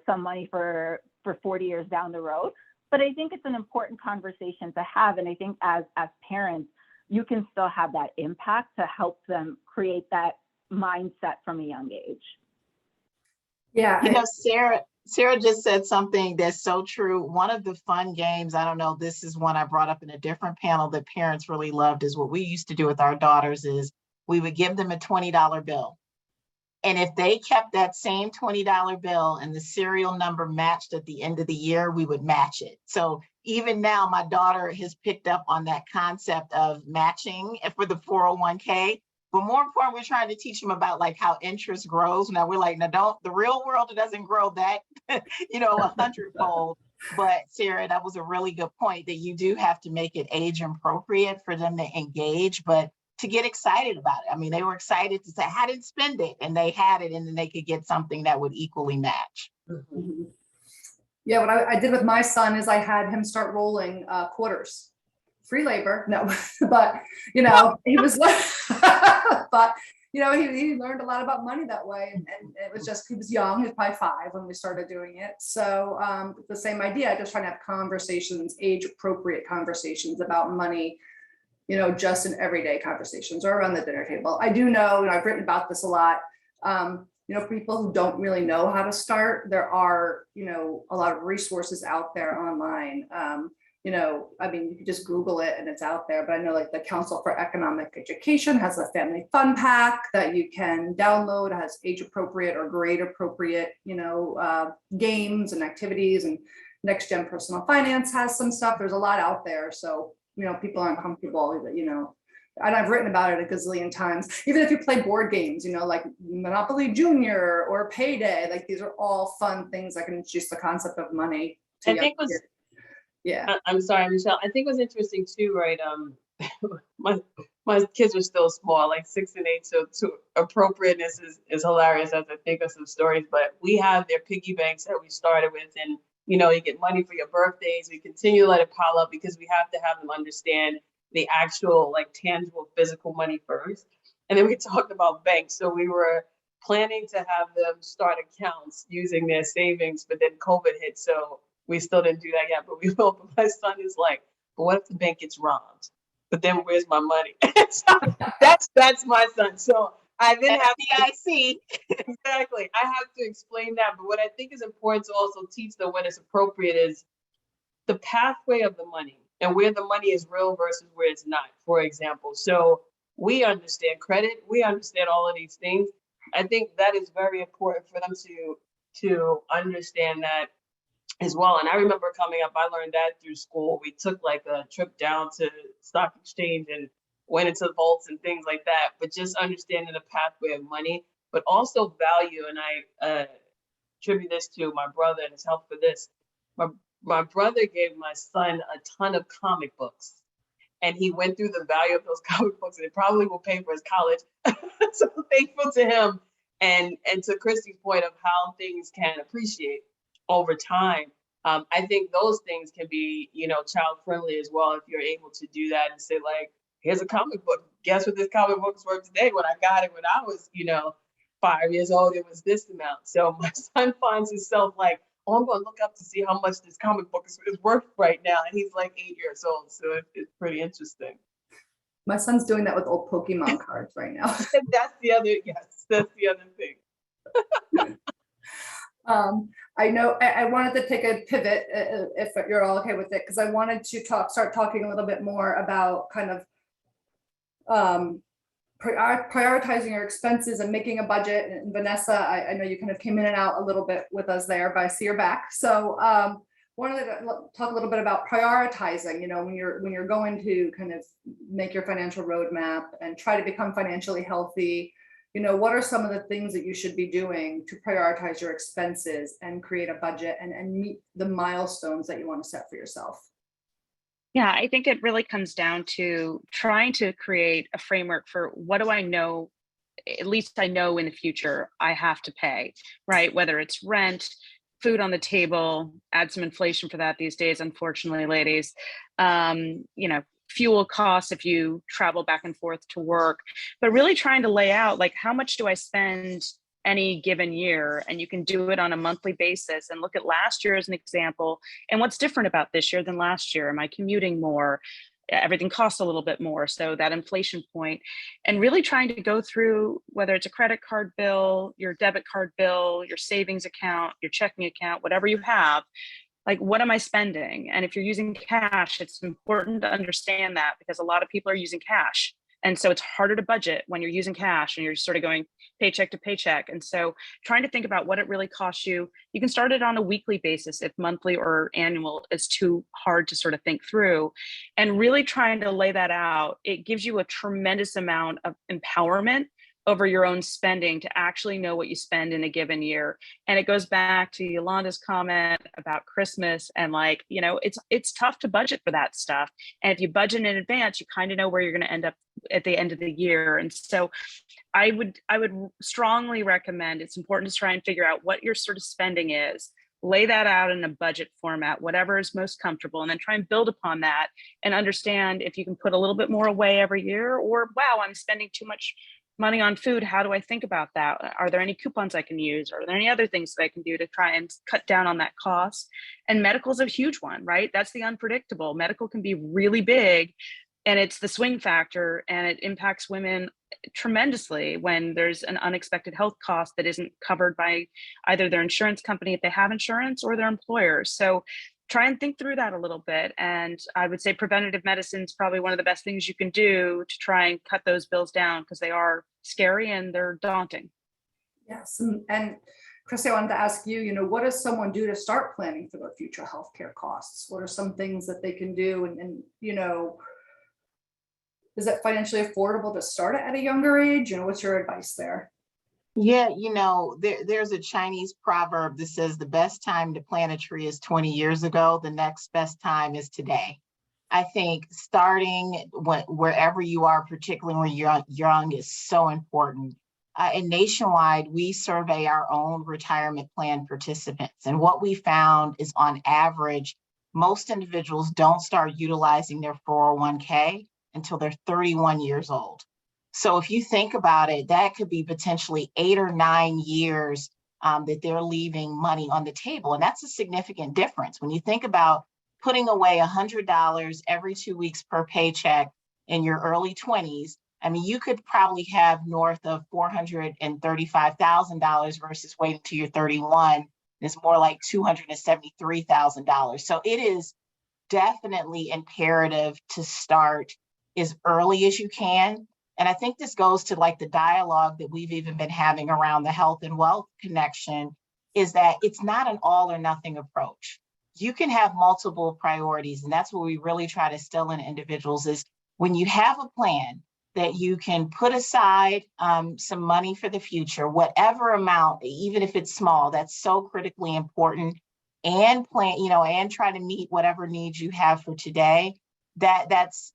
S8: some money for 40 years down the road. But I think it's an important conversation to have. And I think as parents, you can still have that impact to help them create that mindset from a young age.
S3: Yeah.
S4: Sara just said something that's so true. One of the fun games, I don't know, this is one I brought up in a different panel that parents really loved, is what we used to do with our daughters is we would give them a $20 bill. And if they kept that same $20 bill and the serial number matched at the end of the year, we would match it. So even now, my daughter has picked up on that concept of matching for the 401k. But more important, we're trying to teach them about like how interest grows. Now we're like, no, the real world, it doesn't grow that, 100-fold. But Sara, that was a really good point that you do have to make it age appropriate for them to engage, but to get excited about it. I mean, they were excited to say, I didn't spend it, and they had it, and then they could get something that would equally match.
S3: Mm-hmm. Yeah, what I did with my son is I had him start rolling quarters. Free labor, no, but he was like, but he learned a lot about money that way, and it was just, he was young, he was probably 5 when we started doing it. So the same idea, just trying to have conversations, age appropriate conversations about money, just in everyday conversations or around the dinner table. I do know, and I've written about this a lot, for people who don't really know how to start, there are, a lot of resources out there online. You can just Google it and it's out there, but I know like the Council for Economic Education has a family fun pack that you can download, has age appropriate or grade appropriate, games and activities, and Next Gen Personal Finance has some stuff. There's a lot out there. So, people aren't comfortable, and I've written about it a gazillion times. Even if you play board games, like Monopoly Junior or Payday, like these are all fun things that can introduce the concept of money.
S7: I think
S3: yeah.
S7: I'm sorry, Michelle. I think what's interesting too, right? my kids are still small, like 6 and 8. So appropriateness is hilarious as I think of some stories. But we have their piggy banks that we started with, and you get money for your birthdays. We continue to let it pile up because we have to have them understand the actual like tangible physical money first. And then we talked about banks. So we were planning to have them start accounts using their savings, but then COVID hit, so we still didn't do that yet. But we will. But my son is like, but what if the bank gets robbed? But then where's my money? So that's my son. So I then have FDIC. Exactly. I have to explain that. But what I think is important to also teach them when it's appropriate is the pathway of the money and where the money is real versus where it's not, for example. So we understand credit, we understand all of these things. I think that is very important for them to understand that as well. And I remember coming up, I learned that through school. We took like a trip down to stock exchange and went into vaults and things like that, but just understanding the pathway of money, but also value. And I attribute this to my brother and his help for this. My brother gave my son a ton of comic books, and he went through the value of those comic books, and it probably will pay for his college. So thankful to him. And to Kristi's point of how things can appreciate over time. I think those things can be, child friendly as well, if you're able to do that and say like, here's a comic book. Guess what this comic book is worth today? When I got it when I was, 5 years old, it was this amount. So my son finds himself like, oh, I'm going to look up to see how much this comic book is worth right now. And he's like 8 years old. So it's pretty interesting.
S3: My son's doing that with old Pokemon cards right now.
S7: That's the other thing.
S3: I know I wanted to take a pivot, if you're all okay with it, because I wanted to start talking a little bit more about kind of prioritizing your expenses and making a budget. And Vanessa, I know you kind of came in and out a little bit with us there, but I see you're back. So wanted to talk a little bit about prioritizing, when you're going to kind of make your financial roadmap and try to become financially healthy. What are some of the things that you should be doing to prioritize your expenses and create a budget and meet the milestones that you want to set for yourself?
S6: Yeah, I think it really comes down to trying to create a framework for what do I know, at least I know in the future I have to pay, right? Whether it's rent, food on the table, add some inflation for that these days, unfortunately, ladies, fuel costs if you travel back and forth to work, but really trying to lay out like, how much do I spend any given year? And you can do it on a monthly basis and look at last year as an example. And what's different about this year than last year? Am I commuting more? Everything costs a little bit more. So that inflation point, and really trying to go through whether it's a credit card bill, your debit card bill, your savings account, your checking account, whatever you have, like, what am I spending? And if you're using cash, it's important to understand that, because a lot of people are using cash. And so it's harder to budget when you're using cash and you're sort of going paycheck to paycheck. And so trying to think about what it really costs you. You can start it on a weekly basis if monthly or annual is too hard to sort of think through, and really trying to lay that out. It gives you a tremendous amount of empowerment over your own spending to actually know what you spend in a given year. And it goes back to Yolanda's comment about Christmas and like, it's tough to budget for that stuff. And if you budget in advance, you kind of know where you're going to end up at the end of the year. And so I would strongly recommend, it's important to try and figure out what your sort of spending is, lay that out in a budget format, whatever is most comfortable, and then try and build upon that and understand if you can put a little bit more away every year, or, wow, I'm spending too much money on food. How do I think about that? Are there any coupons I can use? Are there any other things that I can do to try and cut down on that cost? And medical is a huge one, right? That's the unpredictable. Medical can be really big, and it's the swing factor, and it impacts women tremendously when there's an unexpected health cost that isn't covered by either their insurance company if they have insurance, or their employer. So try and think through that a little bit. And I would say preventative medicine is probably one of the best things you can do to try and cut those bills down, because they are scary and they're daunting.
S3: Yes. And Kristi, I wanted to ask you, what does someone do to start planning for their future healthcare costs? What are some things that they can do? And is it financially affordable to start it at a younger age? What's your advice there?
S4: Yeah, there's a Chinese proverb that says the best time to plant a tree is 20 years ago. The next best time is today. I think starting wherever you are, particularly when you're young, is so important. And nationwide, we survey our own retirement plan participants. And what we found is, on average, most individuals don't start utilizing their 401k until they're 31 years old. So if you think about it, that could be potentially 8 or 9 years that they're leaving money on the table. And that's a significant difference. When you think about putting away $100 every 2 weeks per paycheck in your early 20s, I mean, you could probably have north of $435,000 versus waiting till you're 31. It's more like $273,000. So it is definitely imperative to start as early as you can. And I think this goes to like the dialogue that we've even been having around the health and wealth connection, is that it's not an all or nothing approach. You can have multiple priorities. And that's what we really try to instill in individuals, is when you have a plan that you can put aside some money for the future, whatever amount, even if it's small, that's so critically important, and plan, and try to meet whatever needs you have for today. That's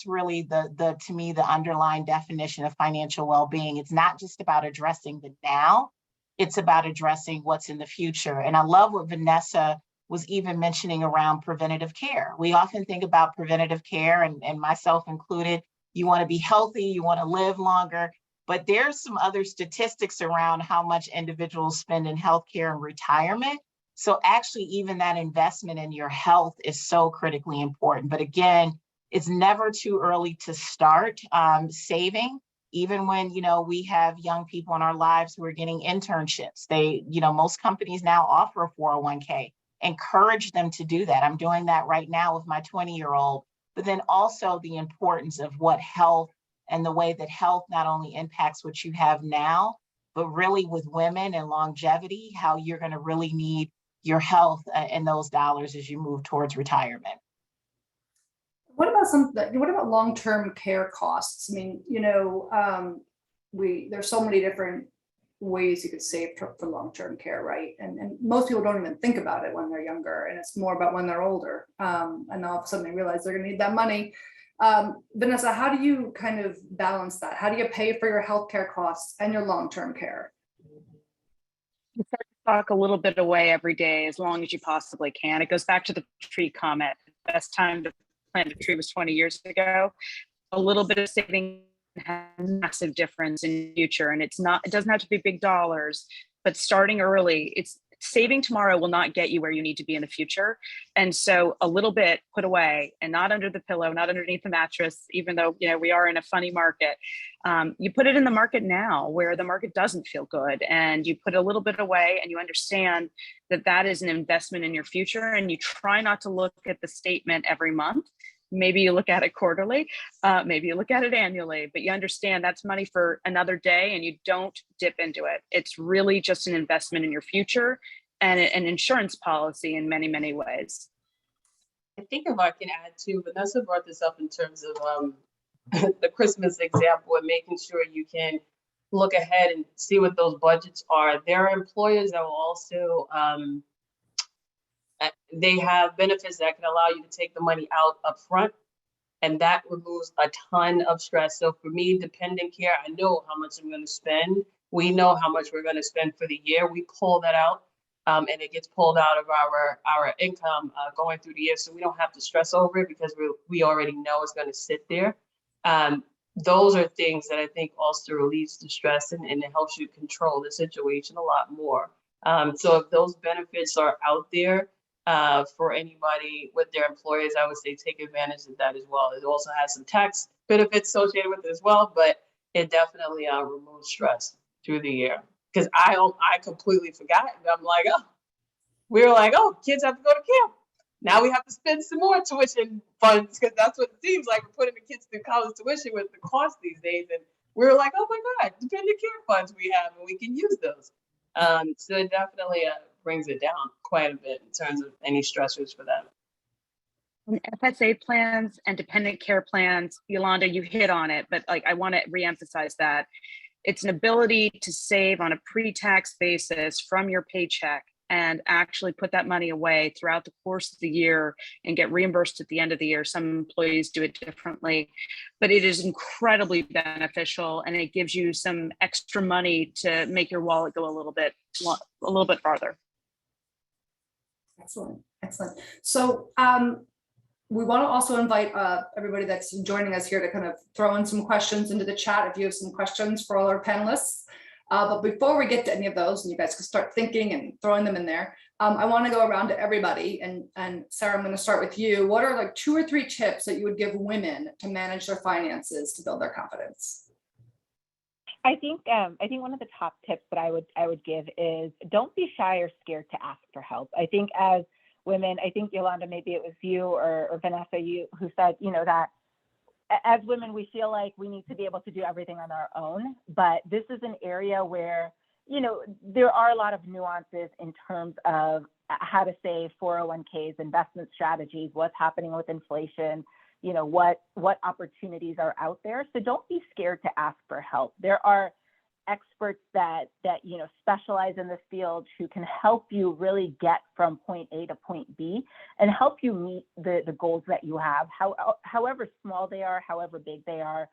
S4: really the to me, the underlying definition of financial well-being. It's not just about addressing the now, it's about addressing what's in the future. And I love what Vanessa was even mentioning around preventative care. We often think about preventative care, and myself included, you want to be healthy, you want to live longer, but there's some other statistics around how much individuals spend in healthcare and retirement. So actually, even that investment in your health is so critically important. But again, it's never too early to start saving. Even when, we have young people in our lives who are getting internships, most companies now offer a 401k. Encourage them to do that. I'm doing that right now with my 20-year-old. But then also the importance of what health, and the way that health not only impacts what you have now, but really with women and longevity, how you're going to really need your health and those dollars as you move towards retirement.
S3: What about long-term care costs? I mean, there's so many different ways you could save for long-term care, right? And most people don't even think about it when they're younger, and it's more about when they're older. And all of a sudden they realize they're gonna need that money. Vanessa, how do you kind of balance that? How do you pay for your healthcare costs and your long-term care?
S6: You start to talk a little bit away every day as long as you possibly can. It goes back to the tree comment. The best time to plant a tree was 20 years ago. A little bit of saving has a massive difference in the future. And it doesn't have to be big dollars, but starting early, saving tomorrow will not get you where you need to be in the future. And so a little bit put away, and not under the pillow, not underneath the mattress, even though, we are in a funny market. You put it in the market now where the market doesn't feel good, and you put a little bit away, and you understand that that is an investment in your future. And you try not to look at the statement every month. Maybe you look at it quarterly, maybe you look at it annually, but you understand that's money for another day, and you don't dip into it. It's really just an investment in your future and an insurance policy in many, many ways.
S7: I think if I can add to, Vanessa brought this up in terms of the Christmas example, and making sure you can look ahead and see what those budgets are. There are employers that will also they have benefits that can allow you to take the money out up front, and that removes a ton of stress. So for me, dependent care, I know how much I'm going to spend. We know how much we're going to spend for the year. We pull that out, and it gets pulled out of our income going through the year, so we don't have to stress over it because we already know it's going to sit there. Those are things that I think also relieves the stress, and it helps you control the situation a lot more. So if those benefits are out there, for anybody with their employers, I would say take advantage of that as well. It also has some tax benefits associated with it as well, but it definitely removes stress through the year. Because I completely forgot. I'm like, we were like, kids have to go to camp. Now we have to spend some more tuition funds, because that's what it seems like. We're putting the kids through college tuition with the cost these days. And we were like, oh my God, dependent care funds we have, and we can use those. So it definitely brings it down quite a bit in terms of any stressors for them.
S6: And FSA plans and dependent care plans, Yolanda, you hit on it, but I want to reemphasize that it's an ability to save on a pre-tax basis from your paycheck and actually put that money away throughout the course of the year and get reimbursed at the end of the year. Some employees do it differently, but it is incredibly beneficial, and it gives you some extra money to make your wallet go a little bit farther.
S3: Excellent, excellent. So we want to also invite everybody that's joining us here to kind of throw in some questions into the chat if you have some questions for all our panelists. But before we get to any of those, and you guys can start thinking and throwing them in there, I want to go around to everybody. And Sara, I'm going to start with you. What are like 2 or 3 tips that you would give women to manage their finances to build their confidence?
S8: I think one of the top tips that I would give is don't be shy or scared to ask for help. I think as women, I think Yolanda, maybe it was you or Vanessa, you who said, that as women, we feel like we need to be able to do everything on our own, but this is an area where, there are a lot of nuances in terms of how to save, 401ks, investment strategies, what's happening with inflation, what opportunities are out there. So don't be scared to ask for help. There are experts that specialize in this field who can help you really get from point A to point B and help you meet the goals that you have, however small they are, however big they are.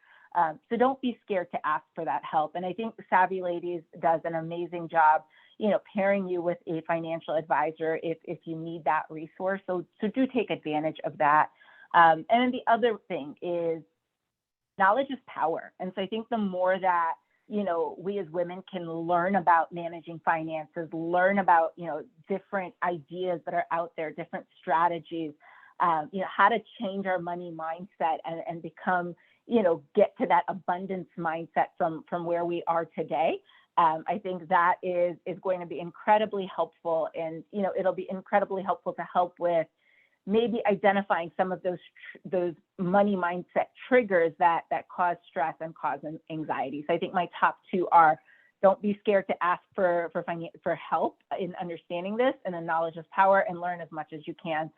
S8: So don't be scared to ask for that help. And I think Savvy Ladies does an amazing job, pairing you with a financial advisor if you need that resource. So do take advantage of that. And then the other thing is knowledge is power. And so I think the more that we as women can learn about managing finances, learn about, different ideas that are out there, different strategies, how to change our money mindset and become, get to that abundance mindset from where we are today. I think that is going to be incredibly helpful, and, it'll be incredibly helpful to help with maybe identifying some of those money mindset triggers that cause stress and cause anxiety. So I think my top 2 are don't be scared to ask for help in understanding this, and then knowledge is power, and learn as much as you can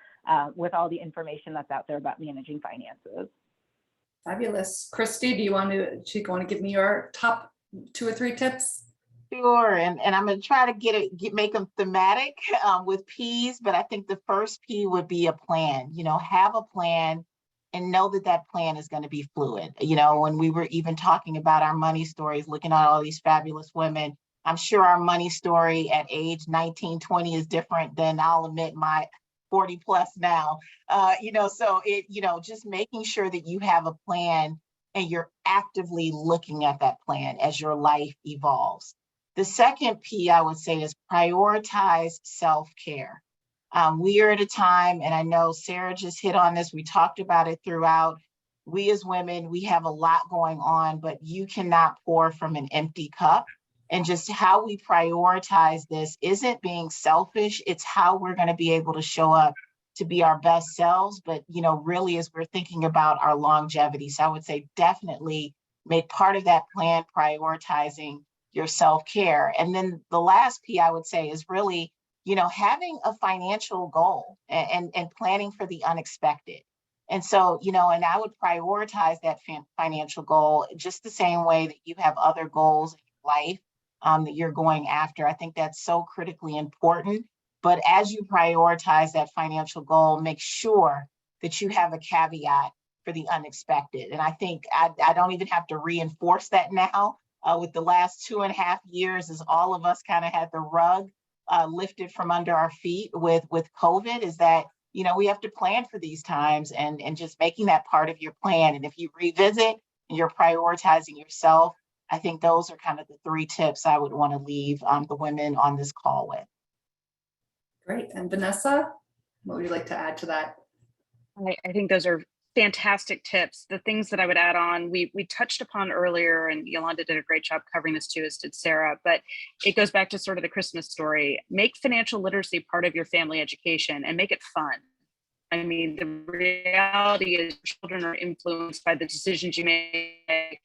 S8: with all the information that's out there about managing finances.
S3: Fabulous. Kristi, do you want to give me your top 2 or 3 tips?
S4: Sure, and I'm going to try to make them thematic with P's, but I think the first P would be a plan. Have a plan and know that plan is going to be fluid. When we were even talking about our money stories, looking at all these fabulous women, I'm sure our money story at age 19, 20 is different than, I'll admit, my 40 plus now. So just making sure that you have a plan and you're actively looking at that plan as your life evolves. The second P I would say is prioritize self-care. We are at a time, and I know Sara just hit on this, we talked about it throughout. We as women, we have a lot going on, but you cannot pour from an empty cup. And just how we prioritize this isn't being selfish, it's how we're going to be able to show up to be our best selves. But, really, as we're thinking about our longevity. So I would say definitely make part of that plan prioritizing your self-care. And then the last P I would say is really, having a financial goal and planning for the unexpected. And so, and I would prioritize that financial goal just the same way that you have other goals in your life that you're going after. I think that's so critically important. But as you prioritize that financial goal, make sure that you have a caveat for the unexpected. And I think I don't even have to reinforce that now. With the last 2.5 years, as all of us kind of had the rug lifted from under our feet with COVID, is that, we have to plan for these times and just making that part of your plan. And if you revisit and you're prioritizing yourself, I think those are kind of the 3 tips I would want to leave the women on this call with.
S3: Great. And Vanessa, what would you like to add to that?
S6: I think those are fantastic tips. The things that I would add on, we touched upon earlier, and Yolanda did a great job covering this too, as did Sara, but it goes back to sort of the Christmas story. Make financial literacy part of your family education and make it fun. I mean, the reality is children are influenced by the decisions you make,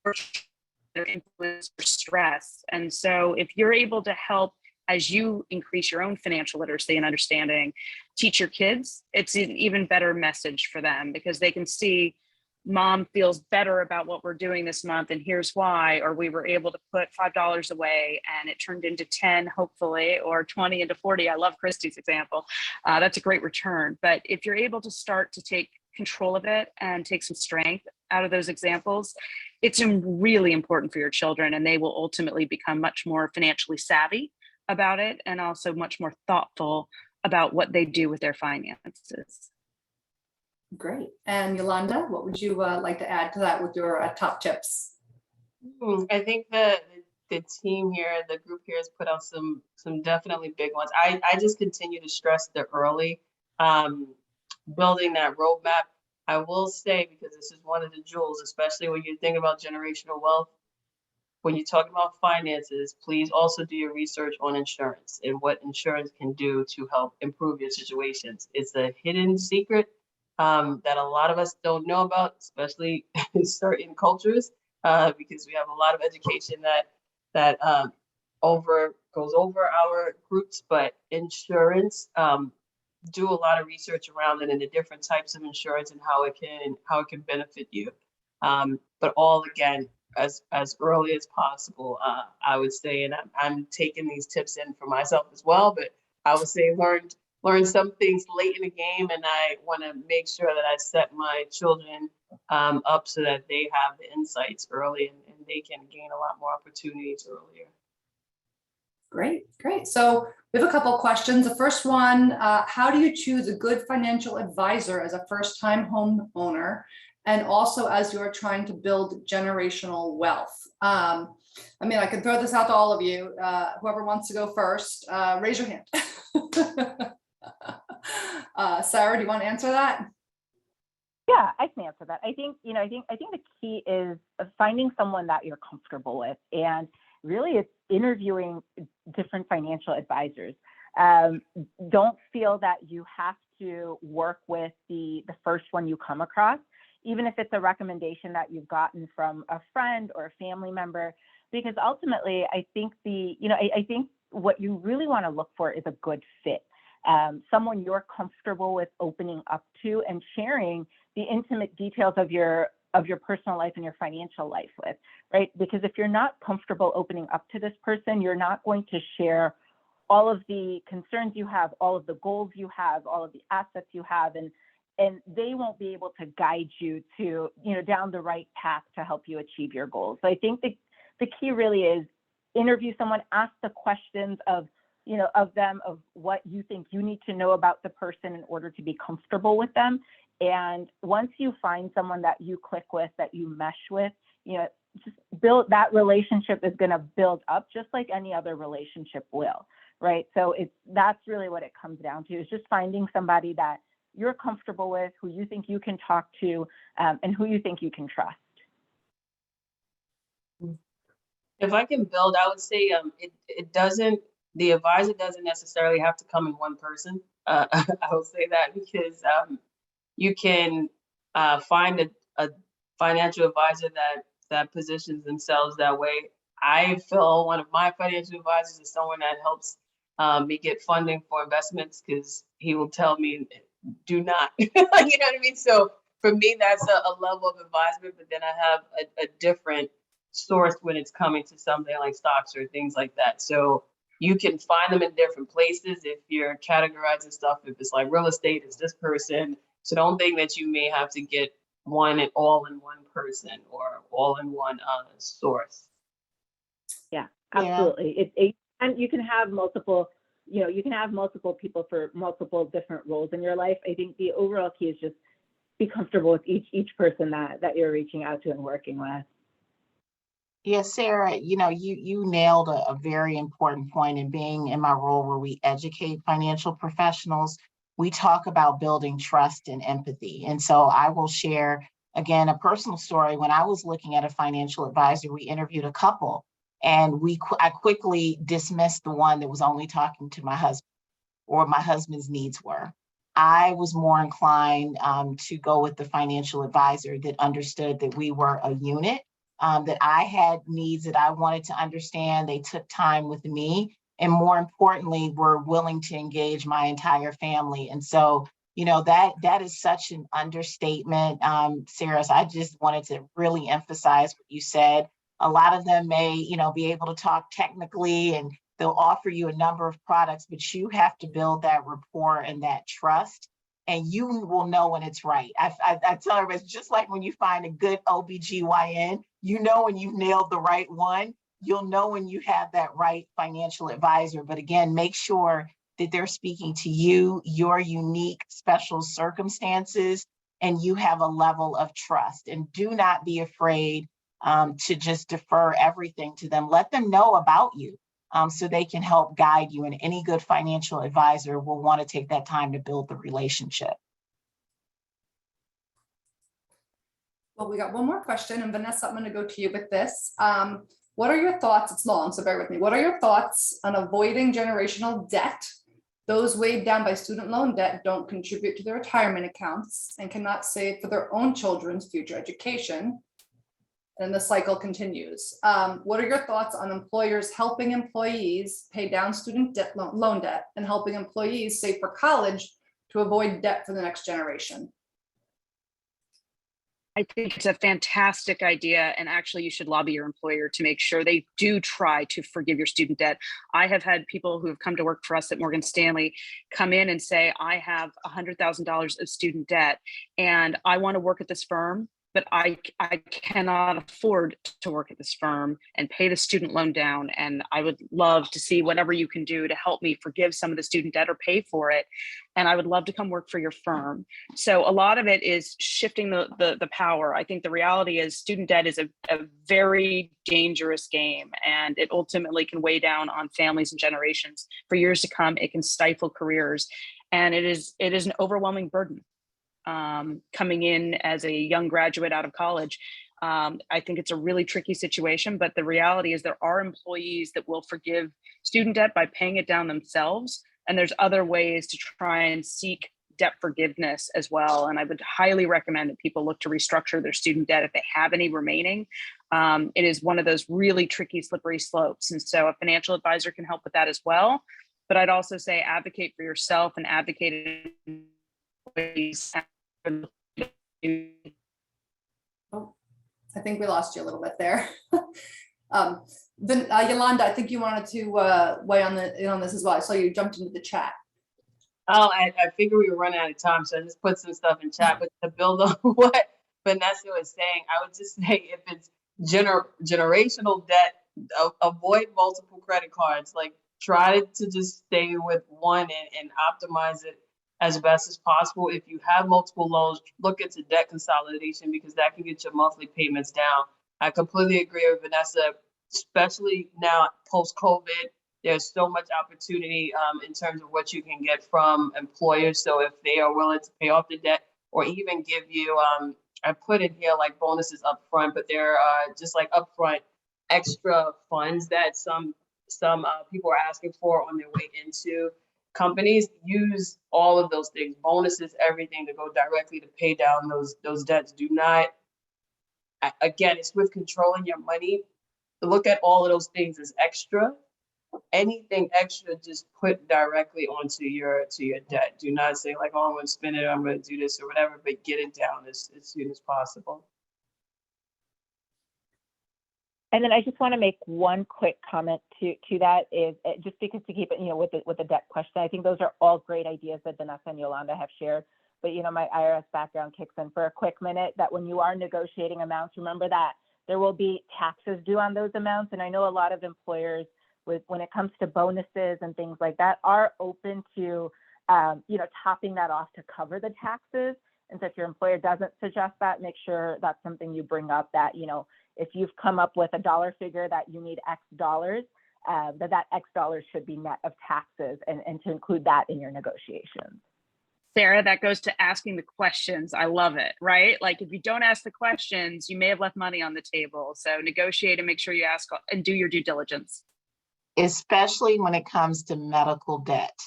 S6: they're influenced by stress. And so if you're able to help as you increase your own financial literacy and understanding, teach your kids, it's an even better message for them, because they can see mom feels better about what we're doing this month and here's why, or we were able to put $5 away and it turned into 10 hopefully, or 20 into 40. I love Kristi's example. That's a great return. But if you're able to start to take control of it and take some strength out of those examples, it's really important for your children, and they will ultimately become much more financially savvy about it and also much more thoughtful about what they do with their finances.
S3: Great. And Yolanda, what would you like to add to that with your top tips?
S7: I think the team here, the group here, has put out some definitely big ones. I just continue to stress the early building that roadmap. I will say, because this is one of the jewels, especially when you think about generational wealth, when you're talking about finances, please also do your research on insurance and what insurance can do to help improve your situations. It's a hidden secret that a lot of us don't know about, especially in certain cultures, because we have a lot of education that goes over our groups. But insurance, do a lot of research around it and the different types of insurance and how it can benefit you. But all, again, as early as possible, I would say, and I'm taking these tips in for myself as well, but I would say learn some things late in the game, and I want to make sure that I set my children up so that they have the insights early and they can gain a lot more opportunities earlier.
S3: Great. So we have a couple of questions. The first one, how do you choose a good financial advisor as a first-time homeowner, and also as you're trying to build generational wealth? I mean, I can throw this out to all of you. Whoever wants to go first, raise your hand. Sara, do you want to answer that?
S8: Yeah, I can answer that. I think the key is finding someone that you're comfortable with, and really it's interviewing different financial advisors. Don't feel that you have to work with the first one you come across, even if it's a recommendation that you've gotten from a friend or a family member, because ultimately I think I think what you really want to look for is a good fit. Someone you're comfortable with opening up to and sharing the intimate details of your personal life and your financial life with, right? Because if you're not comfortable opening up to this person, you're not going to share all of the concerns you have, all of the goals you have, all of the assets you have, and they won't be able to guide you to, down the right path to help you achieve your goals. So I think the key really is interview someone, ask the questions of what you think you need to know about the person in order to be comfortable with them. And once you find someone that you click with, that you mesh with, just build that relationship is going to build up just like any other relationship will, right? So that's really what it comes down to, is just finding somebody that you're comfortable with, who you think you can talk to, and who you think you can trust.
S7: If I can build, I would say the advisor doesn't necessarily have to come in one person. I will say that because you can find a financial advisor that positions themselves that way. I feel one of my financial advisors is someone that helps me get funding for investments, because he will tell me, do not, you know what I mean? So for me, that's a level of advisement, but then I have a different source when it's coming to something like stocks or things like that. So you can find them in different places. If you're categorizing stuff, if it's like real estate, it's this person. So don't think that you may have to get one and all in one person or all in one source.
S8: Yeah, absolutely. And you can have multiple, people for multiple different roles in your life. I think the overall key is just be comfortable with each person that you're reaching out to and working with.
S4: Yes, Sara, you nailed a very important point. In being in my role where we educate financial professionals, we talk about building trust and empathy. And so I will share, again, a personal story. When I was looking at a financial advisor, we interviewed a couple, and I quickly dismissed the one that was only talking to my husband, or what my husband's needs were. I was more inclined to go with the financial advisor that understood that we were a unit, that I had needs that I wanted to understand. They took time with me, and more importantly, were willing to engage my entire family. And so That is such an understatement. Sarah, so I just wanted to really emphasize what you said. A lot of them may, be able to talk technically and they'll offer you a number of products, but you have to build that rapport and that trust, and you will know when it's right. I tell everybody, it's just like when you find a good OBGYN, when you've nailed the right one. You'll know when you have that right financial advisor. But again, make sure that they're speaking to you, your unique special circumstances, and you have a level of trust. And do not be afraid to just defer everything to them. Let them know about you so they can help guide you. And any good financial advisor will want to take that time to build the relationship.
S3: Well, we got one more question, and Vanessa, I'm going to go to you with this. What are your thoughts? It's long, so bear with me. What are your thoughts on avoiding generational debt? Those weighed down by student loan debt don't contribute to their retirement accounts and cannot save for their own children's future education. And the cycle continues. What are your thoughts on employers helping employees pay down student debt, loan debt, and helping employees save for college to avoid debt for the next generation?
S6: I think it's a fantastic idea. And actually, you should lobby your employer to make sure they do try to forgive your student debt. I have had people who have come to work for us at Morgan Stanley come in and say, I have $100,000 of student debt and I want to work at this firm, but I cannot afford to work at this firm and pay the student loan down. And I would love to see whatever you can do to help me forgive some of the student debt or pay for it. And I would love to come work for your firm. So a lot of it is shifting the power. I think the reality is student debt is a very dangerous game, and it ultimately can weigh down on families and generations for years to come. It can stifle careers, and it is an overwhelming burden. Coming in as a young graduate out of college, I think it's a really tricky situation, but the reality is there are employees that will forgive student debt by paying it down themselves. And there's other ways to try and seek debt forgiveness as well. And I would highly recommend that people look to restructure their student debt if they have any remaining. It is one of those really tricky, slippery slopes. And so a financial advisor can help with that as well. But I'd also say advocate for yourself and advocate in ways.
S3: Oh, I think we lost you a little bit there. Then Yolanda, I think you wanted to weigh on this as well. I saw you jumped into the chat.
S7: Oh, I figured we were running out of time, so I just put some stuff in chat. But to build on what Vanessa was saying, I would just say if it's generational debt, avoid multiple credit cards. Like try to just stay with one and optimize it as best as possible. If you have multiple loans, look into debt consolidation because that can get your monthly payments down. I completely agree with Vanessa, especially now post-COVID. There's so much opportunity in terms of what you can get from employers. So if they are willing to pay off the debt or even give you, I put it here like bonuses up front, but there are just like upfront extra funds that some people are asking for on their way into companies. Use all of those things, bonuses, everything to go directly to pay down those debts. Do not, again, it's with controlling your money. Look at all of those things as extra. Anything extra, just put directly onto your debt. Do not say like, oh, I'm going to spend it, I'm going to do this or whatever, but get it down as soon as possible.
S8: And then I just want to make one quick comment to that is just because to keep it, with the debt question, I think those are all great ideas that Vanessa and Yolanda have shared. But, my IRS background kicks in for a quick minute that when you are negotiating amounts, remember that there will be taxes due on those amounts. And I know a lot of employers when it comes to bonuses and things like that are open to, topping that off to cover the taxes. And so if your employer doesn't suggest that, make sure that's something you bring up that, if you've come up with a dollar figure that you need X dollars, that X dollars should be net of taxes and to include that in your negotiations.
S6: Sara, that goes to asking the questions. I love it, right? Like if you don't ask the questions, you may have left money on the table. So negotiate and make sure you ask and do your due diligence.
S4: Especially when it comes to medical debt.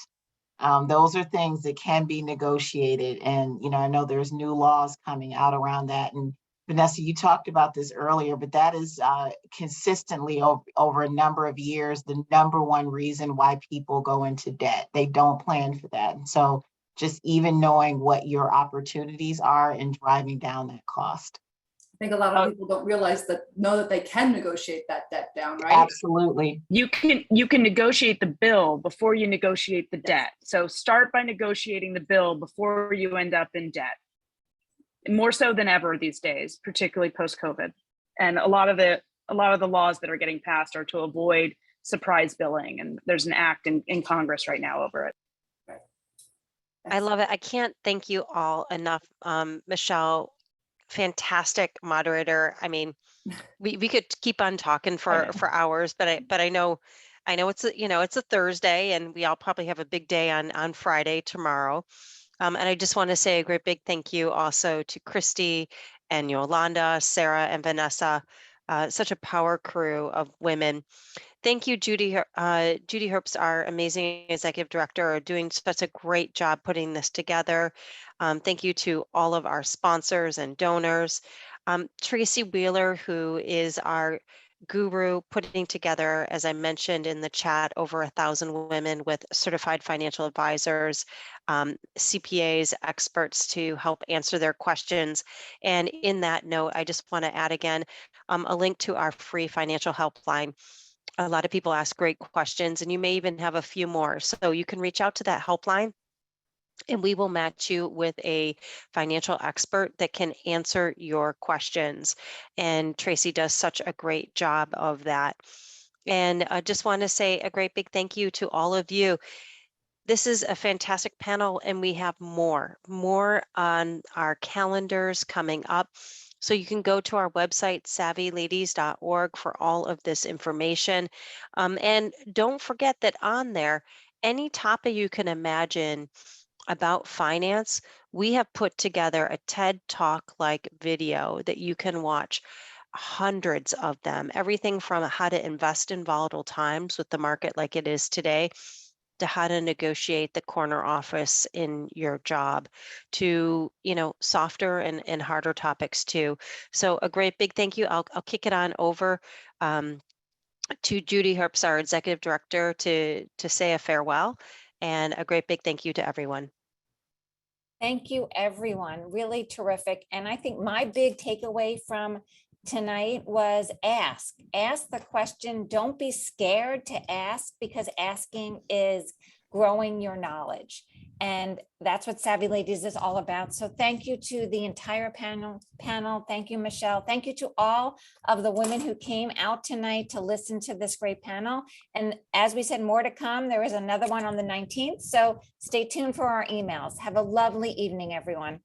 S4: Those are things that can be negotiated. And, I know there's new laws coming out around that. And Vanessa, you talked about this earlier, but that is consistently over a number of years, the number one reason why people go into debt. They don't plan for that. And so just even knowing what your opportunities are and driving down that cost.
S3: I think a lot of people don't realize know that they can negotiate that debt down, right?
S4: Absolutely.
S6: You can negotiate the bill before you negotiate the debt. So start by negotiating the bill before you end up in debt. More so than ever these days, particularly post-COVID. And a lot of the laws that are getting passed are to avoid surprise billing. And there's an act in Congress right now over it.
S1: I love it. I can't thank you all enough. Michelle, fantastic moderator. I mean, we could keep on talking for hours, but I know it's it's a Thursday, and we all probably have a big day on Friday tomorrow. And I just want to say a great big thank you also to Kristi and Yolanda, Sara and Vanessa, such a power crew of women. Thank you, Judy. Judy Herbst, our amazing executive director, are doing such a great job putting this together. Thank you to all of our sponsors and donors. Tracy Wheeler, who is our guru, putting together, as I mentioned in the chat, over 1,000 women with certified financial advisors, CPAs, experts to help answer their questions. And in that note, I just want to add again a link to our free financial helpline. A lot of people ask great questions, and you may even have a few more. So you can reach out to that helpline, and we will match you with a financial expert that can answer your questions. And Tracy does such a great job of that. And I just want to say a great big thank you to all of you. This is a fantastic panel, and we have more on our calendars coming up. So you can go to our website, savvyladies.org, for all of this information. And don't forget that on there, any topic you can imagine about finance, we have put together a TED Talk like video that you can watch, hundreds of them, everything from how to invest in volatile times with the market like it is today, to how to negotiate the corner office in your job, to softer and harder topics too. So a great big thank you. I'll kick it on over to Judy Herbst, our executive director, to say a farewell, and a great big thank you to everyone.
S2: Thank you, everyone. Really terrific. And I think my big takeaway from tonight was ask the question. Don't be scared to ask, because asking is growing your knowledge. And that's what Savvy Ladies is all about. So thank you to the entire panel. Thank you, Michelle. Thank you to all of the women who came out tonight to listen to this great panel. And as we said, more to come. There is another one on the 19th. So stay tuned for our emails. Have a lovely evening, everyone.